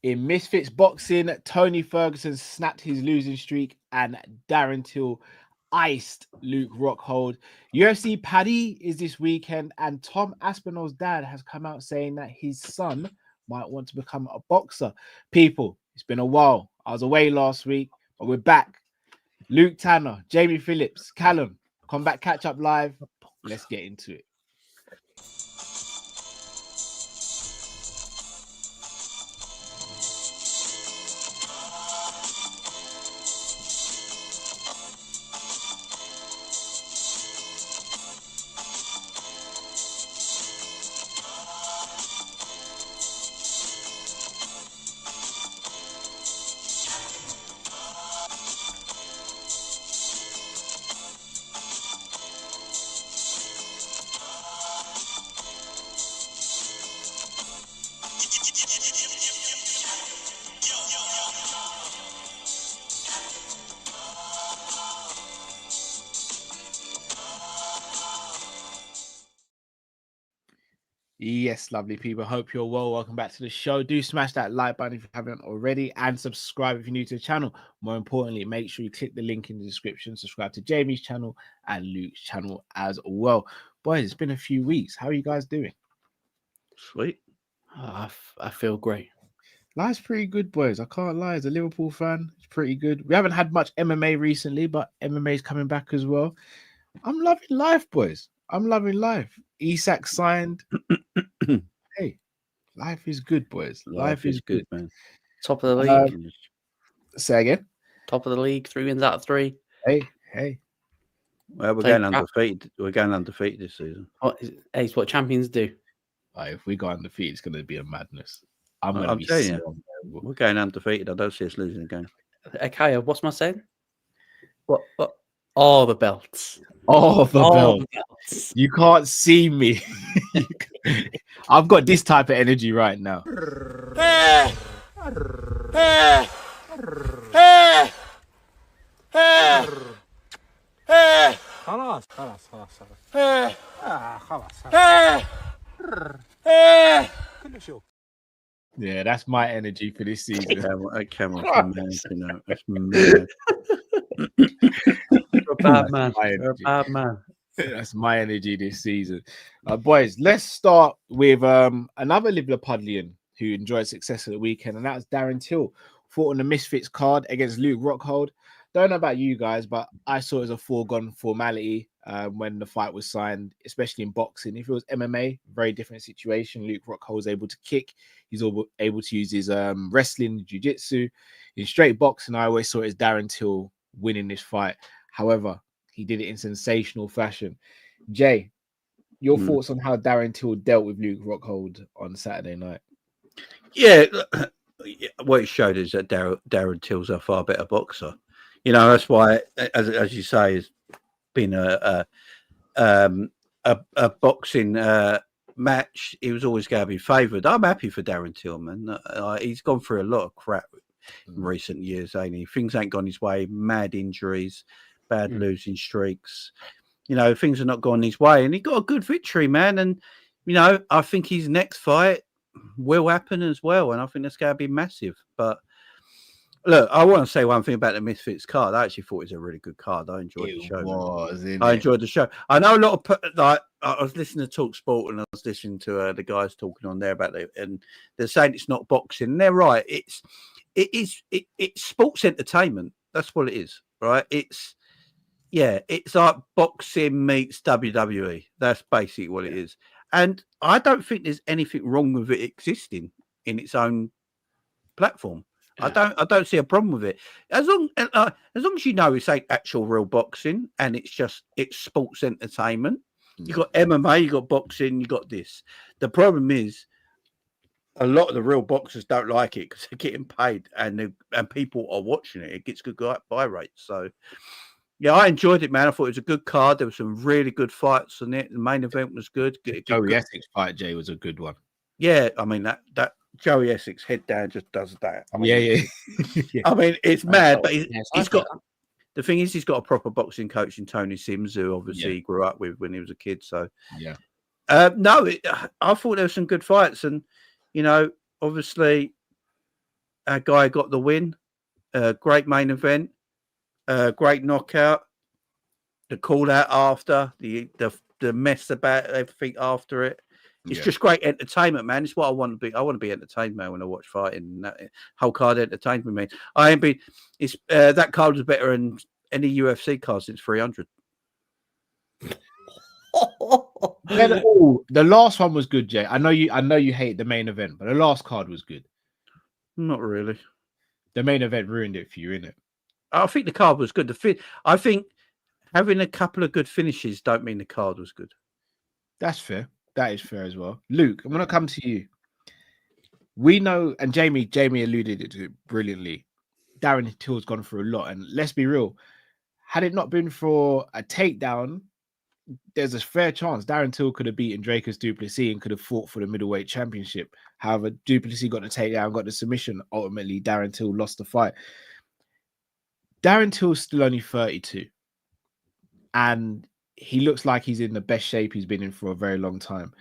In Misfits boxing, Tony Ferguson snapped his losing streak and Darren Till iced Luke Rockhold. UFC Paris is this weekend, and Tom Aspinall's dad has come out saying that his son might want to become a boxer. People, it's been a while. I was away last week, but we're back. Luke Tanner, Jamie Phillips, Callum, Combat Catch Up Live. Let's get into it. Yes, lovely people. Hope you're well. Welcome back to the show. Do smash that like button if you haven't already, and subscribe if you're new to the channel. More importantly, make sure you click the link in the description. Subscribe to Jamie's channel and Luke's channel as well. Boys, it's been a few weeks. How are you guys doing? Sweet. I feel great. Life's pretty good, boys. I can't lie. As a Liverpool fan, it's pretty good. We haven't had much MMA recently, but MMA is coming back as well. I'm loving life, boys. I'm loving life. Isak signed. Hey, life is good, boys. Life is good, man. Top of the league. Say again. Top of the league. 3 wins out of 3. Hey. Well, we're going undefeated. We're going undefeated this season. It's what champions do. If we go undefeated, it's going to be a madness. I'm telling you, we're going undefeated. I don't see us losing a game. Okay, what's my saying? What? All the belts. All the belts. You can't see me. I've got this type of energy right now. Yeah, that's my energy for this season. That's mad. You're a bad man. You're a bad man. That's my energy this season. Boys, let's start with another Liverpudlian who enjoyed success at the weekend, and that's Darren Till. Fought on the Misfits card against Luke Rockhold. Don't know about you guys, but I saw it as a foregone formality when the fight was signed, especially in boxing. If it was MMA, very different situation. Luke Rockhold was able to kick. He's able to use his wrestling, jiu-jitsu. In straight boxing, I always saw it as Darren Till winning this fight. However, he did it in sensational fashion. Jay, your thoughts on how Darren Till dealt with Luke Rockhold on Saturday night? Yeah, what it showed is that Darren Till's a far better boxer. You know, that's why, as you say, has been a boxing match. He was always going to be favoured. I'm happy for Darren Till, man. He's gone through a lot of crap in recent years, ain't he? Things ain't gone his way. Mad injuries, bad losing streaks. You know, things are not gone his way, and he got a good victory, man. And you know, I think his next fight will happen as well, and I think that's going to be massive. But look, I want to say one thing about the Misfits card. I actually thought it was a really good card. I enjoyed the show. I enjoyed the show. I know a lot of I was listening to Talk Sport, and I was listening to the guys talking on there about it, and they're saying it's not boxing. And they're right. It's sports entertainment. That's what it is, right? It's like boxing meets WWE. That's basically what it is. And I don't think there's anything wrong with it existing in its own platform. I don't see a problem with it. As long as you know it's like actual real boxing and it's sports entertainment. You got MMA, you got boxing, you got this. The problem is a lot of the real boxers don't like it because they're getting paid and people are watching it. It gets good buy rates. So yeah, I enjoyed it, man. I thought it was a good card. There were some really good fights on it. The main event was good. Joey Essex fight, Jay, was a good one. Yeah, I mean that Joey Essex head down just does that. I mean, yeah. I mean, it's mad, but he's got. The thing is, he's got a proper boxing coach in Tony Sims, who obviously he grew up with when he was a kid. So yeah, I thought there were some good fights, and you know, obviously, Our guy got the win. Great main event. Great knockout. The call out after the mess about everything after it. It's just great entertainment, man. It's what I want to be. I want to be entertained, man, when I watch fighting. That whole card entertained me. I ain't been. It's that card was better than any UFC card since 300. The last one was good, Jay. I know you hate the main event, but the last card was good. Not really. The main event ruined it for you, innit? I think the card was good. I think having a couple of good finishes don't mean the card was good. That's fair. That is fair as well. Luke, I'm going to come to you. We know, and Jamie alluded to it brilliantly, Darren Till's gone through a lot. And let's be real, had it not been for a takedown, there's a fair chance Darren Till could have beaten Dracus du Plessis and could have fought for the middleweight championship. However, du Plessis got the takedown, got the submission. Ultimately, Darren Till lost the fight. Darren Till's still only 32. And he looks like he's in the best shape he's been in for a very long time.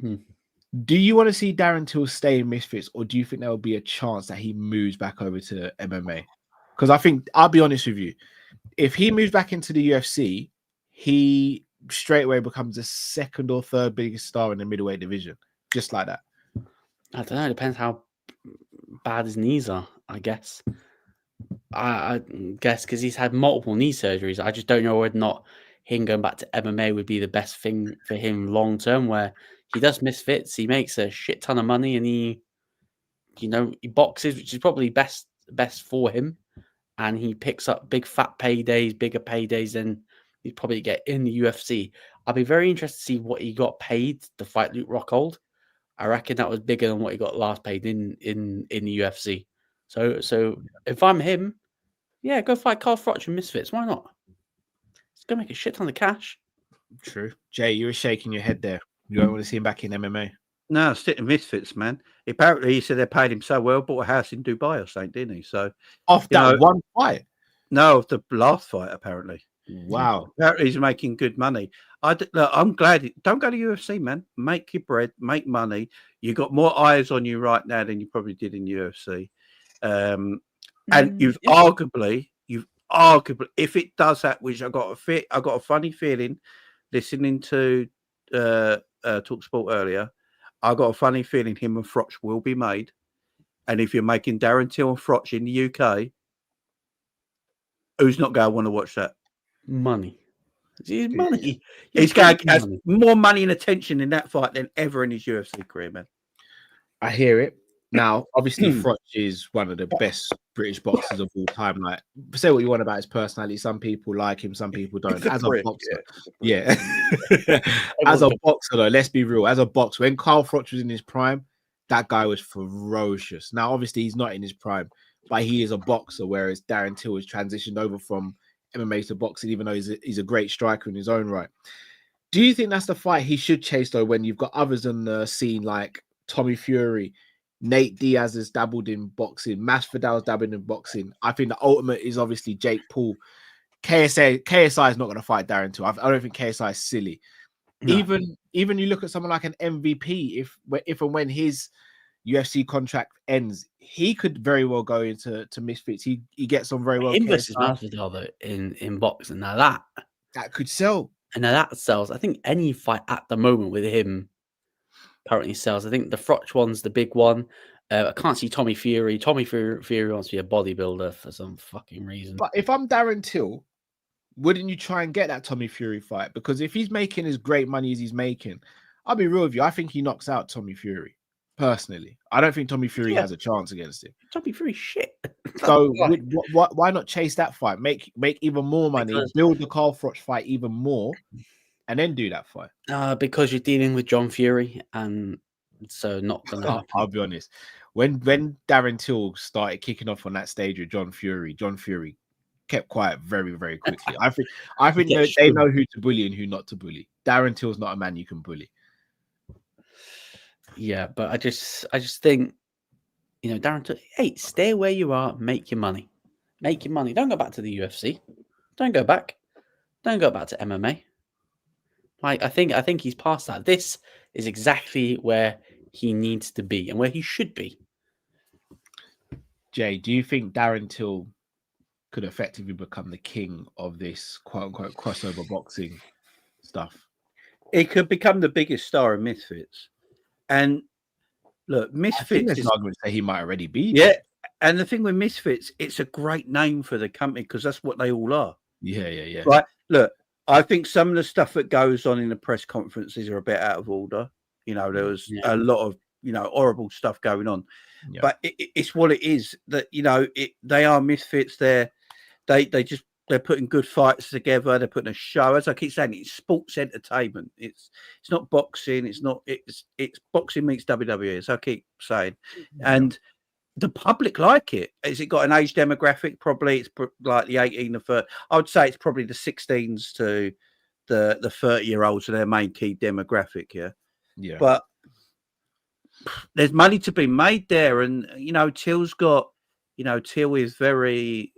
Do you want to see Darren Till stay in Misfits, or do you think there will be a chance that he moves back over to MMA? Because I think, I'll be honest with you, if he moves back into the UFC, he straight away becomes the second or third biggest star in the middleweight division, just like that. I don't know. It depends how bad his knees are, I guess. I guess because he's had multiple knee surgeries. I just don't know whether or not him going back to MMA would be the best thing for him long term, where he does Misfits, he makes a shit ton of money, and he boxes, which is probably best for him, and he picks up bigger paydays than he'd probably get in the UFC. I'd be very interested to see what he got paid to fight Luke Rockhold. I reckon that was bigger than what he got last paid in the UFC. So if I'm him, yeah, go fight Carl Froch and Misfits. Why not? It's gonna make a shit ton of cash. True. Jay, you were shaking your head there. You don't want to see him back in MMA. No, stick to Misfits, man. Apparently, he said they paid him so well, bought a house in Dubai or something, didn't he? So off that one fight? No, the last fight, apparently. Wow. Apparently, he's making good money. I'm glad. Don't go to UFC, man. Make your bread, make money. You got more eyes on you right now than you probably did in UFC. And you've arguably, if it does that, which I got a funny feeling listening to TalkSport earlier. I got a funny feeling him and Froch will be made. And if you're making Darren Till and Froch in the UK, who's not going to want to watch that? Money. It's money. He's going to have more money and attention in that fight than ever in his UFC career, man. I hear it. Now, obviously, Froch is one of the best British boxers of all time. Like, say what you want about his personality. Some people like him, some people don't. As a boxer, yeah. As a boxer, though, let's be real. As a boxer, when Carl Froch was in his prime, that guy was ferocious. Now, obviously, he's not in his prime, but he is a boxer, whereas Darren Till has transitioned over from MMA to boxing, even though he's a great striker in his own right. Do you think that's the fight he should chase, though, when you've got others on the scene like Tommy Fury, Nate Diaz has dabbled in boxing, Masvidal's dabbled in boxing? I think the ultimate is obviously Jake Paul. KSI is not going to fight Darren Till. I don't think KSI is silly. No. Even you look at someone like an MVP, if and when his UFC contract ends, he could very well go into Misfits. He gets on very well. Him versus Masvidal though in boxing, now that could sell. And now that sells. I think any fight at the moment with him currently sells. I think the Froch one's the big one. I can't see Tommy Fury. Tommy Fury wants to be a bodybuilder for some fucking reason. But if I'm Darren Till, wouldn't you try and get that Tommy Fury fight? Because if he's making as great money as he's making, I'll be real with you, I think he knocks out Tommy Fury. Personally, I don't think Tommy Fury has a chance against him. Tommy Fury shit. So why not chase that fight? Make even more money, build the Carl Froch fight even more, and then do that fight. Because you're dealing with John Fury, and so not gonna happen. I'll be honest. When Darren Till started kicking off on that stage with John Fury kept quiet very, very quickly. I think they know who to bully and who not to bully. Darren Till's not a man you can bully. Yeah, but I just think, Darren Till, hey, stay where you are, make your money. Make your money. Don't go back to the UFC. Don't go back. Don't go back to MMA. Like, I think he's past that. This is exactly where he needs to be and where he should be. Jay, do you think Darren Till could effectively become the king of this quote unquote crossover boxing stuff? He could become the biggest star in Misfits. And look, I think Misfits there's is an argument to say he might already be. yeah. And the thing with Misfits, it's a great name for the company because that's what they all are. Yeah. Right. Look, I think some of the stuff that goes on in the press conferences are a bit out of order. There was a lot of horrible stuff going on. Yeah. But it's what it is that they are Misfits. They're putting good fights together. They're putting a show. As I keep saying, it's sports entertainment. It's not boxing. It's boxing meets WWE. As I keep saying, and the public like it. Has it got an age demographic? Probably it's like the 18 to 30. I would say it's probably the 16s to the 30-year-olds are their main key demographic. Yeah. But there's money to be made there, and Till's got, Till is very,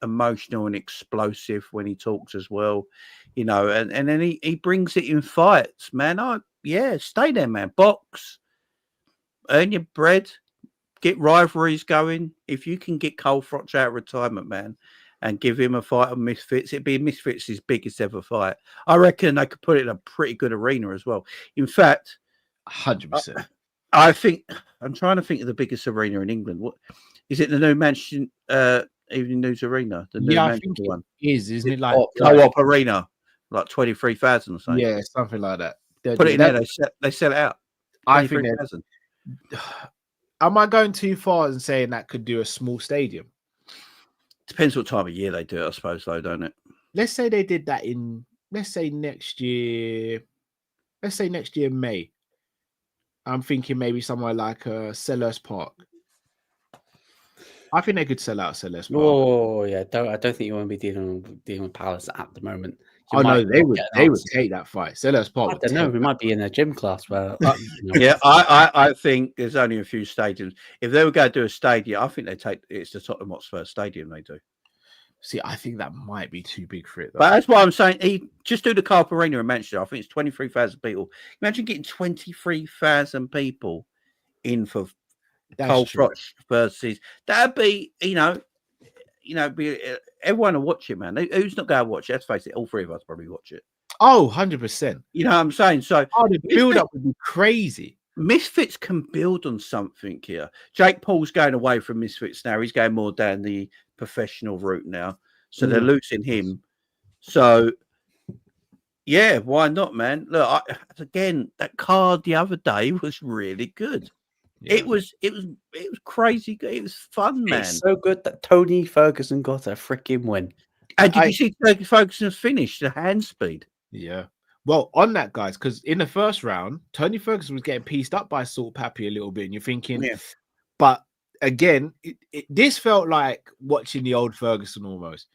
emotional and explosive when he talks as well, and then he brings it in fights, man. Stay there, man. Box, earn your bread, get rivalries going. If you can get Cole Frotch out of retirement, man, and give him a fight on Misfits, it'd be Misfits' biggest ever fight. I reckon they could put it in a pretty good arena as well. In fact, 100%. I think I'm trying to think of the biggest arena in England. What is it? The new Manchester Evening News Arena. The new I think one isn't it like Co-op Arena, like 23,000 or something? Yeah, something like that. Put it in there. They sell it out. I think. Am I going too far in saying that could do a small stadium? Depends what time of year they do it, I suppose, though, don't it? Let's say they did that in. Let's say next year. May. I'm thinking maybe somewhere like Selhurst Park. I think they could sell out Selhurst Park. Oh yeah, I don't think you want to be dealing with Palace at the moment. No, they would take that fight. Selhurst Park. I don't know. We might be in a gym class where. Yeah, I think there's only a few stadiums. If they were going to do a stadium, I think it's the Tottenham Hotspur Stadium they do. See, I think that might be too big for it, though. But that's what I'm saying. Just do the Co-op Arena in Manchester. I think it's 23,000 people. Imagine getting 23,000 people in for Cole Frotch versus. That'd be, everyone will watch it, man. Who's not going to watch it? Let's face it, all three of us probably watch it. Oh, 100%. You know what I'm saying? So the build-up would be crazy. Misfits can build on something here. Jake Paul's going away from Misfits now. He's going more down the professional route now. So they're losing him. So, yeah, why not, man? Look, again, that card the other day was really good. Yeah. It was crazy good. It was fun, man. It's so good that Tony Ferguson got a freaking win. And did you see Ferguson's finish, the hand speed? Yeah. Well, on that, guys, because in the first round, Tony Ferguson was getting pieced up by Salt Pappy a little bit, and you're thinking, but again, this felt like watching the old Ferguson almost.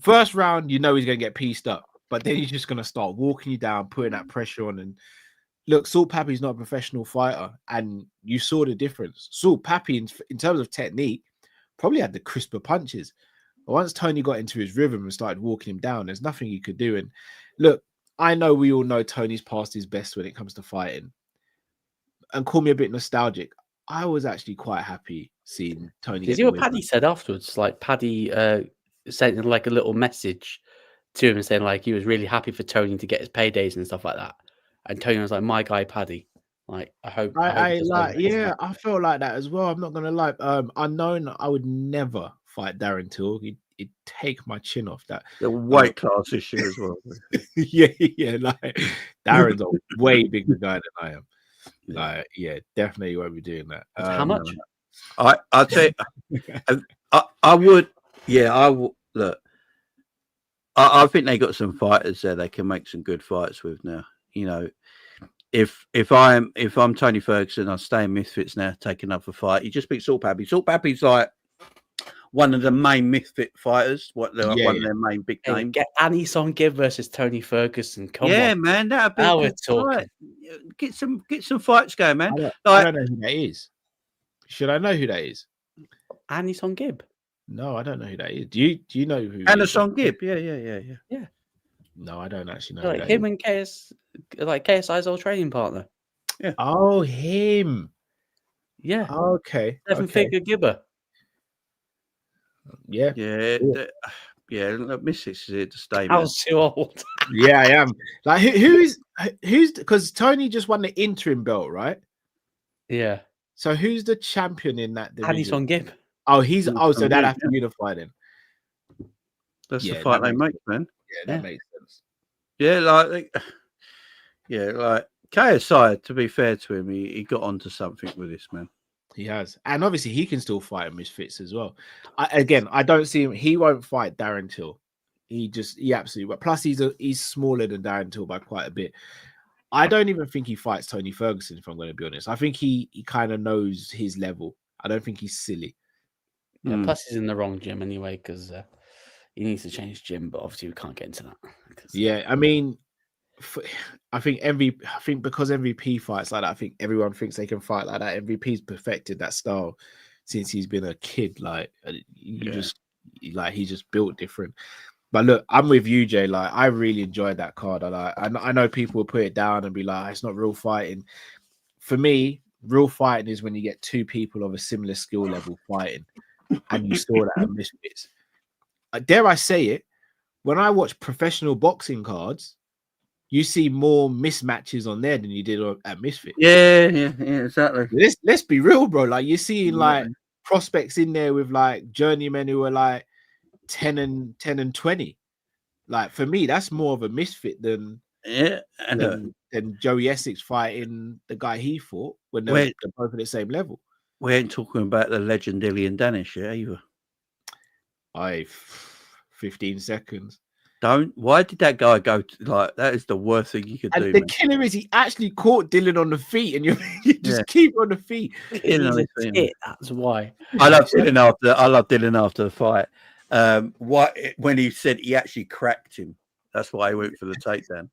First round, he's going to get pieced up, but then he's just going to start walking you down, putting that pressure on. And look, Salt Pappy's not a professional fighter, and you saw the difference. Salt Pappy, in terms of technique, probably had the crisper punches. But once Tony got into his rhythm and started walking him down, there's nothing he could do. And look, I know we all know Tony's past his best when it comes to fighting. And call me a bit nostalgic. I was actually quite happy seeing Tony. Did you hear what Paddy said afterwards? Like Paddy sent like a little message to him saying like he was really happy for Tony to get his paydays and stuff like that. And Tony was like, "My guy, Paddy." Like I hope. I felt like that as well. I'm not gonna lie. Unknown, I would never fight Darren Till. He'd take my chin off that. The weight class issue as well. yeah. Like Darren's a way bigger guy than I am. Like, definitely won't be doing that. How much? I'll tell you, I would. Yeah, I would. Look, I think they got some fighters there they can make some good fights with now. If I'm Tony Ferguson, I'll stay in Misfits now, take another fight. You just beat Salt Pappy. Salt Pappy's like one of the main Misfit fighters. One of their main big names. Get Annie Song Gibb versus Tony Ferguson. Come on, man, that'd be. Now we're talking. Get some fights going, man. I don't know who that is. Should I know who that is? Annie Song Gibb. No, I don't know who that is. Do you know who? Annie Song Gibb. Yeah. No, I don't actually know. Like him and KSI's old training partner. Yeah. Oh, him. Yeah. Okay. 7-figure Gibber. Yeah, Look, Misfits is here to stay, I man. was too old. yeah, I am. Like, who's because Tony just won the interim belt, right? Yeah. So who's the champion in that division? Addison Gibb. Oh, so Yeah, that have to unify then. That's the Yeah, fight that they makes make, sense. man. Yeah, that makes sense. Yeah, like KSI, to be fair to him, he got onto something with this, man. He has, and obviously he can still fight Misfits as well. I don't see him. He won't fight Darren Till. He absolutely. But plus, he's smaller than Darren Till by quite a bit. I don't even think he fights Tony Ferguson. If I'm going to be honest, I think he kind of knows his level. I don't think he's silly. Yeah. Plus, he's in the wrong gym anyway because he needs to change gym. But obviously, we can't get into that. Yeah, I mean, I think because MVP fights like that, I think everyone thinks they can fight like that. MVP's perfected that style since he's been a kid. Like he's just built different. But look, I'm with you, Jay. Like I really enjoyed that card. I know people will put it down and be like, it's not real fighting. For me, real fighting is when you get two people of a similar skill level fighting, and you saw that at Misfits. Dare I say it? When I watch professional boxing cards, you see more mismatches on there than you did at Misfits. Yeah, exactly. Let's be real, bro. Like you're seeing like prospects in there with like journeymen who are like 10 and 20. Like for me, that's more of a misfit than Joey Essex fighting the guy he fought when they're both at the same level. We ain't talking about the legend Dillian Danish, yeah, either. 15 seconds. Why did that guy go like that? Is the worst thing you could do. The killer is he actually caught Dylan on the feet, and you just keep on the feet. That's why. I love Dylan after the fight. When he said he actually cracked him, that's why he went for the takedown.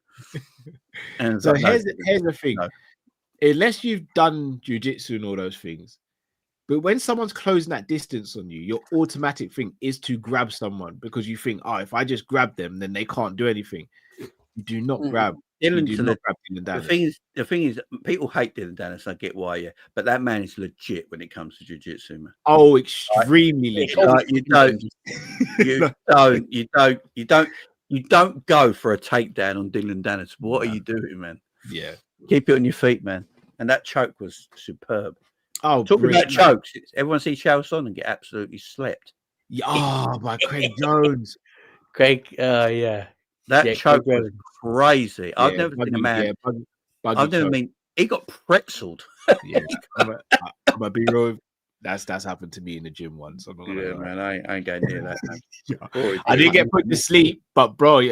And so here's the thing: unless you've done jiu-jitsu and all those things, but when someone's closing that distance on you, your automatic thing is to grab someone because you think, if I just grab them, then they can't do anything. You do not grab. Dylan Dennis. The thing is, people hate Dylan Dennis. I get why, yeah, but that man is legit when it comes to jiu-jitsu, man. Oh, extremely legit. You don't go for a takedown on Dylan Dennis. What are you doing, man? Yeah, keep it on your feet, man. And that choke was superb. Oh, talking about chokes, everyone see Chael Sonnen get absolutely slept. By Craig Jones. Craig, yeah. That choke was crazy. I've never seen a man. I've never been. He got pretzeled. Yeah, I'm gonna be real. That's happened to me in the gym once. Man, I ain't going near that. I didn't get put to sleep, but bro,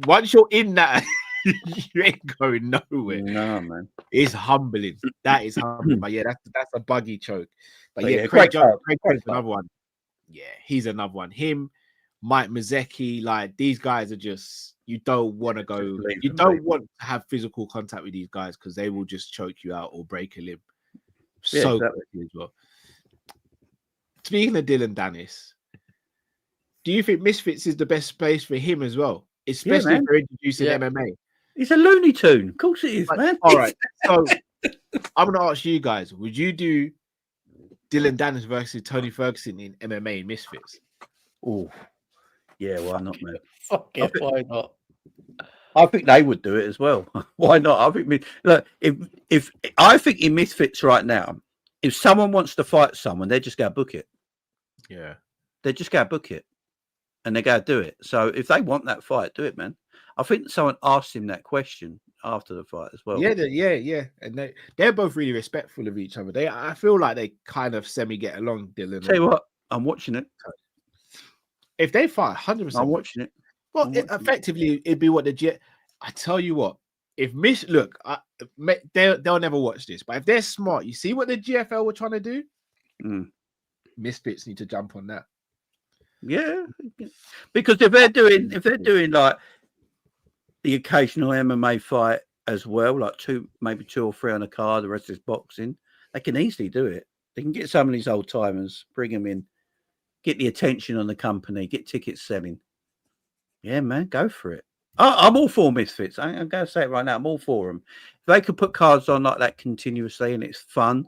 once you're in that, you ain't going nowhere. No, man. It's humbling. That is humbling. But yeah, that's a buggy choke. But yeah, Craig's another one. Yeah, he's another one. Him, Mike Mazecki, like these guys are just, you don't want to go. You don't want to have physical contact with these guys because they will just choke you out or break a limb. So quickly as well. Speaking of Dylan Dennis, do you think Misfits is the best space for him as well? Especially for introducing MMA. He's a Looney Tune. Of course it is, man. All right. So I'm going to ask you guys, would you do Dylan Dennis versus Tony Ferguson in MMA Misfits? Oh, yeah, why not, man? Why not? I think they would do it as well. Why not? I think, look, if I think in Misfits right now, if someone wants to fight someone, they just go book it. Yeah. They just go book it. And they go do it. So if they want that fight, do it, man. I think someone asked him that question after the fight as well. Yeah. And they're both really respectful of each other. I feel like they kind of semi get along, Dylan. Tell you what, I'm watching it. If they fight, 100%. I'm watching it. Well, effectively, it'd be what I tell you what, if they'll never watch this, but if they're smart, you see what the GFL were trying to do? Misfits need to jump on that. Yeah, because if they're doing like the occasional MMA fight as well, like maybe two or three on a card, the rest is boxing, they can easily do it. They can get some of these old timers, bring them in, get the attention on the company, get tickets selling. Yeah, man, go for it. I'm all for Misfits. I'm going to say it right now. I'm all for them. If they could put cards on like that continuously and it's fun,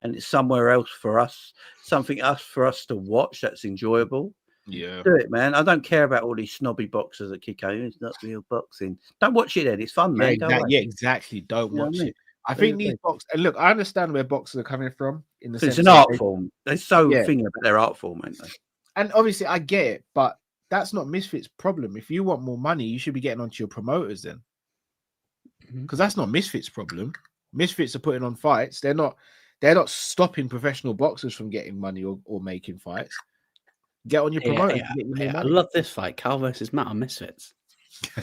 and it's somewhere else for us, for us to watch that's enjoyable. Yeah. Do it, man. I don't care about all these snobby boxers that kick out. It's not real boxing. Don't watch it then. It's fun, man. Yeah, exactly. Don't watch it. I think these and look, I understand where boxers are coming from in the sense it's an art form. They're so thinking about their art form, ain't they? And obviously I get it, but that's not Misfits' problem. If you want more money, you should be getting onto your promoters then. Because that's not Misfits' problem. Misfits are putting on fights. They're not stopping professional boxers from getting money or making fights. Get on your promoters. I love this fight, Cal versus Matt on Misfits.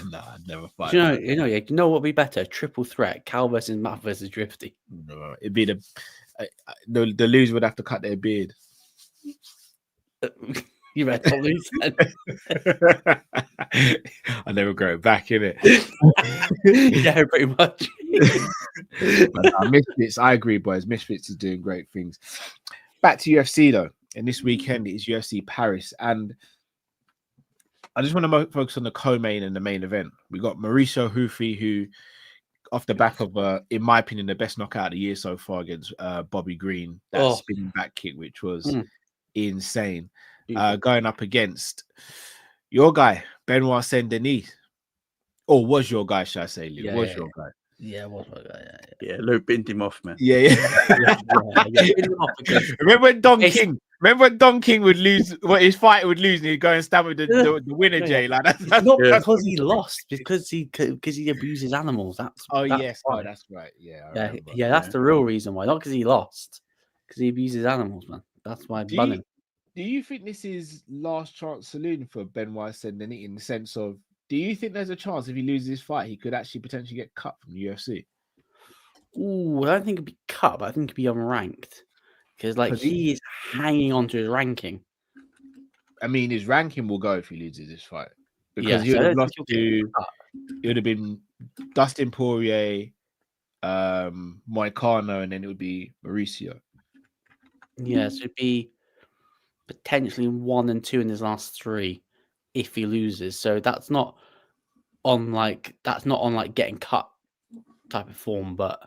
Nah, I'd never fight. You know what would be better? Triple threat: Cal versus Matt versus Drifty. No, it'd be the loser would have to cut their beard. You read the lose then. I never grow it back, innit? Yeah, pretty much. Misfits, I agree, boys. Misfits is doing great things. Back to UFC though, and this weekend is UFC Paris, and I just want to focus on the co-main and the main event. We got Mauricio Hufi, who, off the back of, in my opinion, the best knockout of the year so far against Bobby Green, that spinning back kick, which was insane. Going up against your guy, Benoit Saint-Denis. Or was your guy, should I say, Luke? Your guy. Yeah, was my guy. Yeah, Luke binned him off, man. Yeah. Remember when Don King would lose, his fighter would lose, and he'd go and stab with the winner, Jay. Like that's not because he lost, because he abuses animals. That's right. Yeah. That's the real reason why, not because he lost, because he abuses animals, man. That's why I bun him. Do you think this is last chance saloon for Benoit Saint-Denis in the sense of? Do you think there's a chance if he loses this fight, he could actually potentially get cut from the UFC? Ooh, I don't think it'd be cut, but I think it'd be unranked because he is hanging on to his ranking. I mean, his ranking will go if he loses this fight because he would have lost to. It would have been Dustin Poirier, Moicano, and then it would be Mauricio. Yeah, so it'd be potentially 1 and 2 in his last 3 if he loses. So that's not on getting cut type of form, but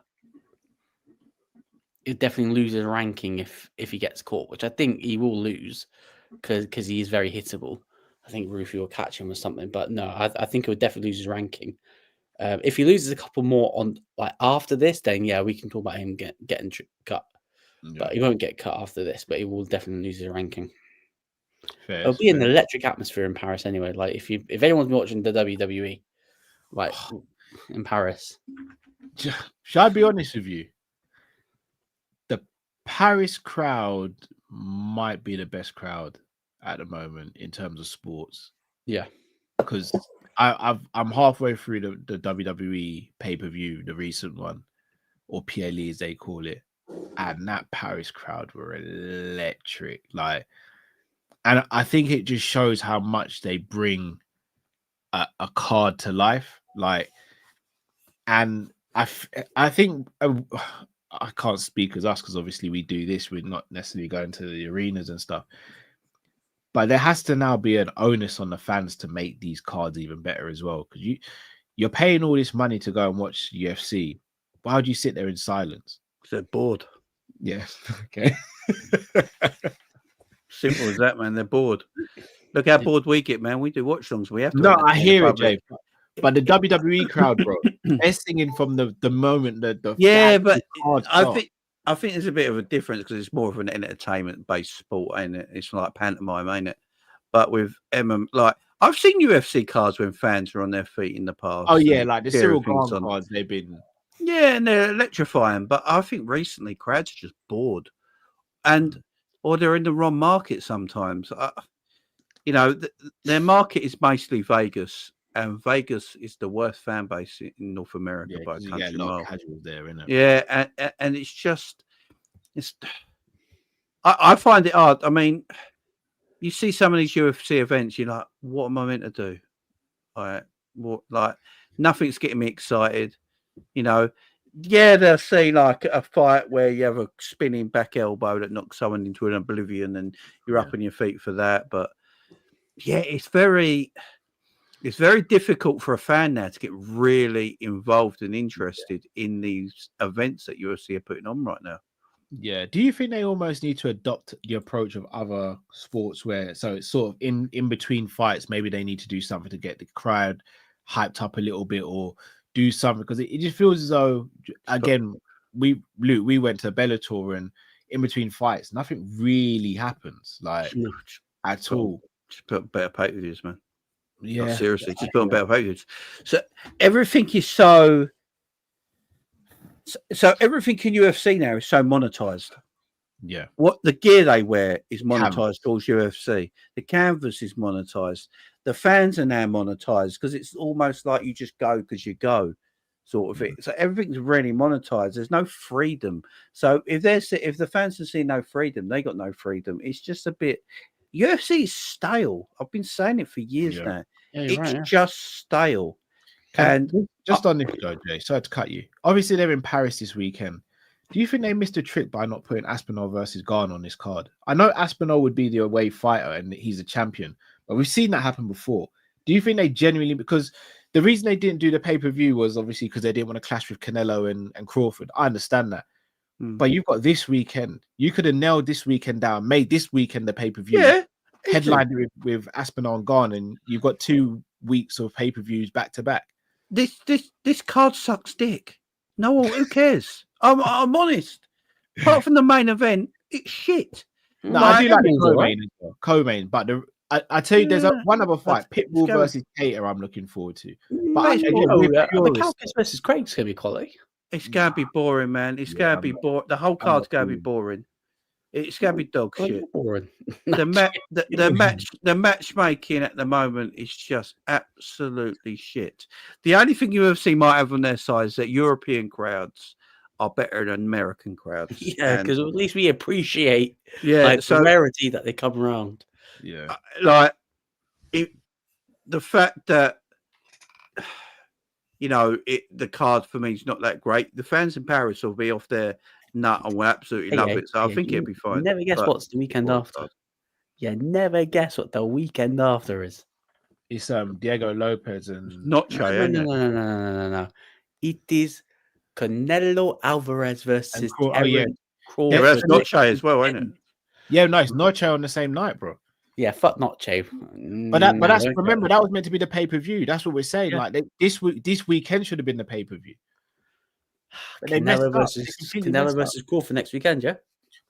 it definitely loses ranking if he gets caught, which I think he will lose because he is very hittable. I think Rufy will catch him or something, but no, I think it would definitely lose his ranking. If he loses a couple more on after this, then yeah, we can talk about him getting cut. Yeah. But he won't get cut after this, but he will definitely lose his ranking. It'll be an electric atmosphere in Paris anyway. Like if anyone's been watching the WWE, in Paris, shall I be honest with you? The Paris crowd might be the best crowd at the moment in terms of sports. Yeah, because I'm halfway through the WWE pay-per-view, the recent one, or PLE as they call it, and that Paris crowd were electric. And I think it just shows how much they bring a card to life. And I think I can't speak as us because obviously we do this. We're not necessarily going to the arenas and stuff. But there has to now be an onus on the fans to make these cards even better as well. Because you're paying all this money to go and watch UFC. Why would you sit there in silence? Because they're bored. Yeah. Okay. Simple as that, man. They're bored. Look how bored we get, man. We do watch songs. We have to. No, I hear it, Jay. But the WWE crowd, bro, they're singing from the moment that the but I think there's a bit of a difference because it's more of an entertainment-based sport, ain't it? It's like pantomime, ain't it? But with I've seen UFC cards when fans are on their feet in the past. Oh yeah, like the Cyril Gane cards, they've been. Yeah, and they're electrifying. But I think recently crowds are just bored, or they're in the wrong market sometimes. Their market is mostly Vegas. And Vegas is the worst fan base in North America by a country mile. Casuals there, isn't it? Yeah, and I find it hard. I mean, you see some of these UFC events, you're like, what am I meant to do? Nothing's getting me excited. They'll see like a fight where you have a spinning back elbow that knocks someone into an oblivion, and you're up on your feet for that. But yeah, it's very difficult for a fan now to get really involved and interested in these events that UFC are putting on right now. Yeah. Do you think they almost need to adopt the approach of other sports where so it's sort of in between fights, maybe they need to do something to get the crowd hyped up a little bit or do something because it just feels as though again we went to Bellator and in between fights nothing really happens like at all. Just put on better pay-per-views, man. Yeah. Seriously, just put on better pay-per-views. So everything is so everything in UFC now is so monetized. Yeah. What the gear they wear is monetized Canvas. towards UFC. The canvas is monetized. The fans are now monetized because it's almost like you just go because you go, sort of it. So everything's really monetized. There's no freedom. So if the fans can see no freedom, they got no freedom. It's just a bit. UFC is stale. I've been saying it for years now. Yeah, It's right, yeah. just stale. And just on this though, Jay, sorry to cut you. Obviously, they're in Paris this weekend. Do you think they missed a trick by not putting Aspinall versus Garn on this card? I know Aspinall would be the away fighter and he's a champion, but we've seen that happen before. Do you think they genuinely, because the reason they didn't do the pay-per-view was obviously because they didn't want to clash with Canelo and Crawford. I understand that. But you've got this weekend. You could have nailed this weekend down, made this weekend the pay-per-view. Yeah, headlined it with Aspinall and Garn, and you've got 2 weeks of pay-per-views back to back. This card sucks dick. No one, who cares? I'm honest. Apart from the main event, it's shit. No, I do like the co-main as well. Co-main, but I tell you, there's one other fight, Pitbull versus Cater. I'm looking forward to. But Kalkis versus Craig's gonna be quality. It's gonna be boring, man. It's gonna be boring. The whole card's gonna be boring. It's gonna be dog shit. Boring. The matchmaking at the moment is just absolutely shit. The only thing UFC might have on their side is that European crowds are better than American crowds. Yeah, because at least we appreciate the rarity that they come around. Yeah, the fact that the card for me is not that great. The fans in Paris will be off their nut and will absolutely love it. So I think it'll be fine. Never guess what's the weekend after. Yeah, never guess what the weekend after is. It's Diego Lopez and not Che. No. It is Canelo Alvarez versus Terence Crawford. Yeah, that's not Che as well, isn't it? Yeah, no, it's not Che on the same night, bro. Yeah, fuck not Che. But that's remember that was meant to be the pay-per-view. That's what we're saying. Yeah. Like this weekend should have been the pay-per-view. Canelo versus Crawford next weekend, yeah.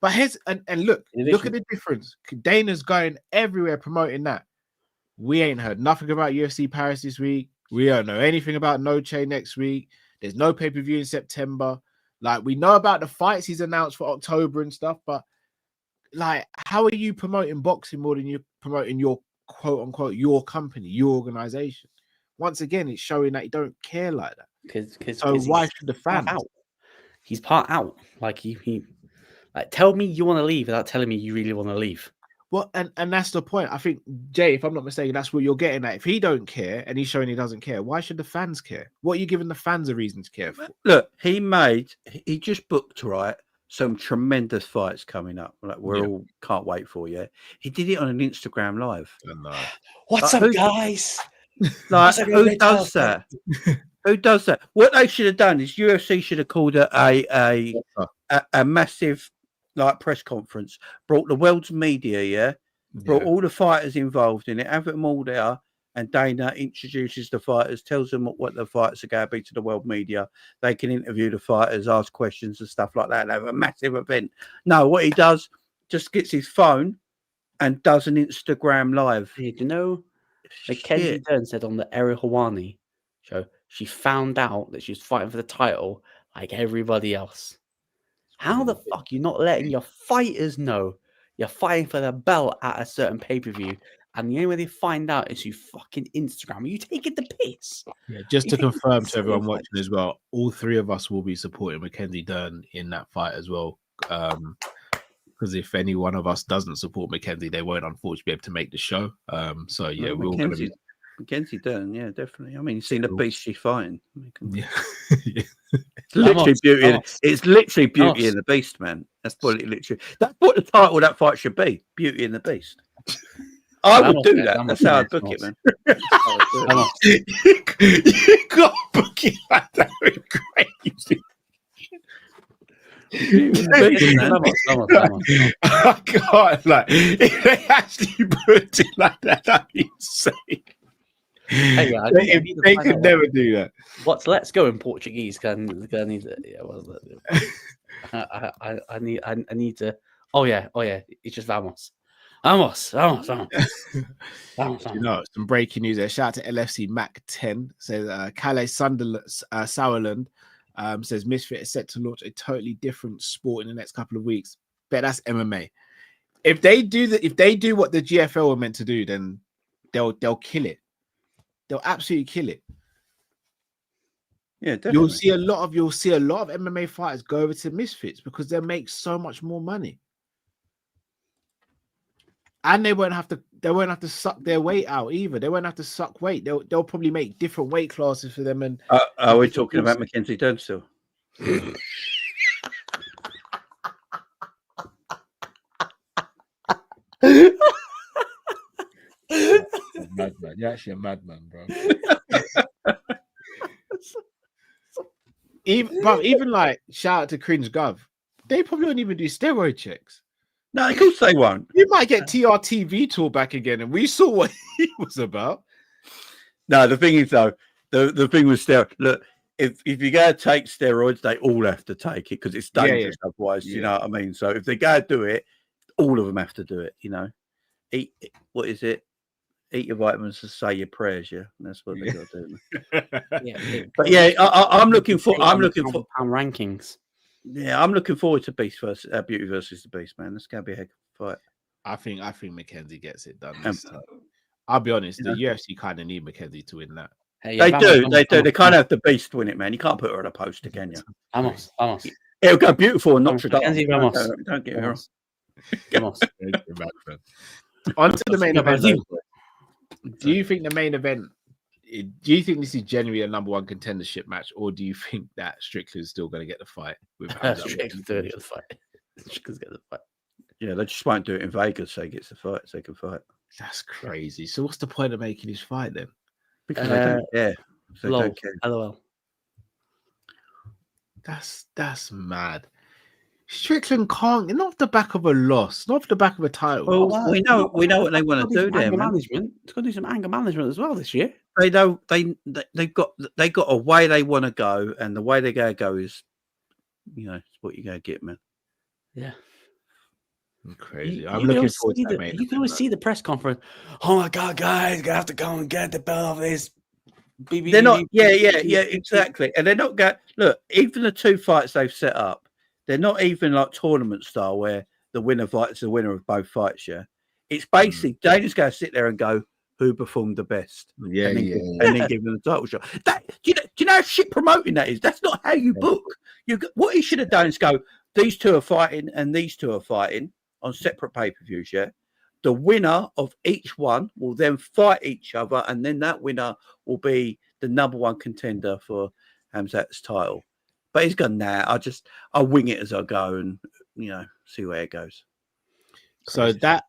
But look at the difference. Dana's going everywhere promoting that. We ain't heard nothing about UFC Paris this week. We don't know anything about No Che next week. There's no pay-per-view in September. Like, we know about the fights he's announced for October and stuff, but like, how are you promoting boxing more than you're promoting your quote unquote your company, your organization? Once again, it's showing that you don't care like that. Because why should the fans? He's part out. Like he like, tell me you want to leave without telling me you really want to leave. Well, and that's the point. I think, Jay, if I'm not mistaken, that's what you're getting at. If he don't care and he's showing he doesn't care, why should the fans care? What are you giving the fans a reason to care for? Look, he just booked, right, some tremendous fights coming up. Like all can't wait for. Yeah, he did it on an Instagram live. What's up, guys? Like, who does that? Who does that? What they should have done is UFC should have called a massive press conference, brought the world's media, brought all the fighters involved in it, have them all there, and Dana introduces the fighters, tells them what the fights are going to be to the world media. They can interview the fighters, ask questions and stuff like that, and have a massive event. No, what he does, just gets his phone and does an Instagram live. Hey, do you know, Mackenzie Dern said on the Ariel Helwani show, she found out that she was fighting for the title like everybody else. How the fuck are you not letting your fighters know you're fighting for the belt at a certain pay-per-view, and the only way they find out is you fucking Instagram? Are you taking the piss? Yeah, just to confirm to everyone watching as well, all 3 of us will be supporting Mackenzie Dern in that fight as well. Because if any one of us doesn't support Mackenzie, they won't unfortunately be able to make the show. So yeah, we're all going to be Mackenzie Dern, yeah, definitely. I mean, you've seen the beast she's fighting. Yeah. It's literally beauty. It's literally Beauty and the Beast, man. That's what it literally. That's what the title of that fight should be: Beauty and the Beast. I would do that. That's how I'd book it, man. You got to book it like that. Crazy. I can't, like, if they actually put it like that, that'd be insane. Hey, yeah, they could never do that. What's "let's go" in Portuguese? I need to. Oh yeah. It's just vamos. You know, some breaking news there. Shout out to LFC Mac 10 says Calais Sauerland says Misfit is set to launch a totally different sport in the next couple of weeks. Bet that's MMA. If they do what the GFL were meant to do, then they'll kill it. They'll absolutely kill it. Yeah, definitely. You'll see a lot of MMA fighters go over to Misfits because they make so much more money. And they won't have to suck their weight out either. They won't have to suck weight. They'll probably make different weight classes for them. And are we talking about Mackenzie Dunn still? Madman. You're actually a madman, bro. Even like shout out to Cringe Gov. They probably won't even do steroid checks. No, of course they won't. You might get TRTV tour back again, and we saw what he was about. No, the thing is though, the thing with steroids. Look, if you go to take steroids, they all have to take it because it's dangerous. Yeah. Otherwise, you know what I mean. So if they go to do it, all of them have to do it. You know, eat what is it? Eat your vitamins and say your prayers. Yeah, and that's what they got to do. But yeah, I'm looking for pound rankings. Yeah, I'm looking forward to Beast versus Beauty versus the Beast, man. That's gonna be a heck of a fight. I think Mackenzie gets it done this time. I'll be honest, the UFC kind of need Mackenzie to win that. Hey, they do. They kind of have the Beast win it, man. You can't put her on a poster, can you? Vamos. It'll go beautiful and Notre Dame. Don't get me wrong. Vamos. On to the main event. Do you think the main event? Do you think this is genuinely a number one contendership match, or do you think that Strickland's still going to get the fight? Strickland's going to get the fight. Strickland's get the fight. Yeah, they just won't do it in Vegas so he gets the fight, so he can fight. That's crazy. So what's the point of making his fight then? Because they don't care. So LOL. don't care. LOL. That's mad. Strickland can't, not off the back of a loss, not off the back of a title. Well, we know what they want to do there, man. It's got to do some anger management as well this year. They got a way they want to go, and the way they're going to go is, it's what you're going to get, man. Yeah. Crazy. I'm looking forward to that, mate. You can always see the press conference. Oh my God, guys, you have to go and get the belt off this. They're not. Yeah, exactly. And they're not going. Look, even the two fights they've set up, they're not even like tournament style where the winner fights the winner of both fights. Yeah, it's basically Dana's going to sit there and go, who performed the best? And then give them the title shot. Do you know how shit promoting that is? That's not how you book. What he should have done is go, these two are fighting and these two are fighting on separate pay-per-views, yeah? The winner of each one will then fight each other, and then that winner will be the number one contender for Hamzat's title. But he's gone, I'll wing it as I go and, see where it goes. So that,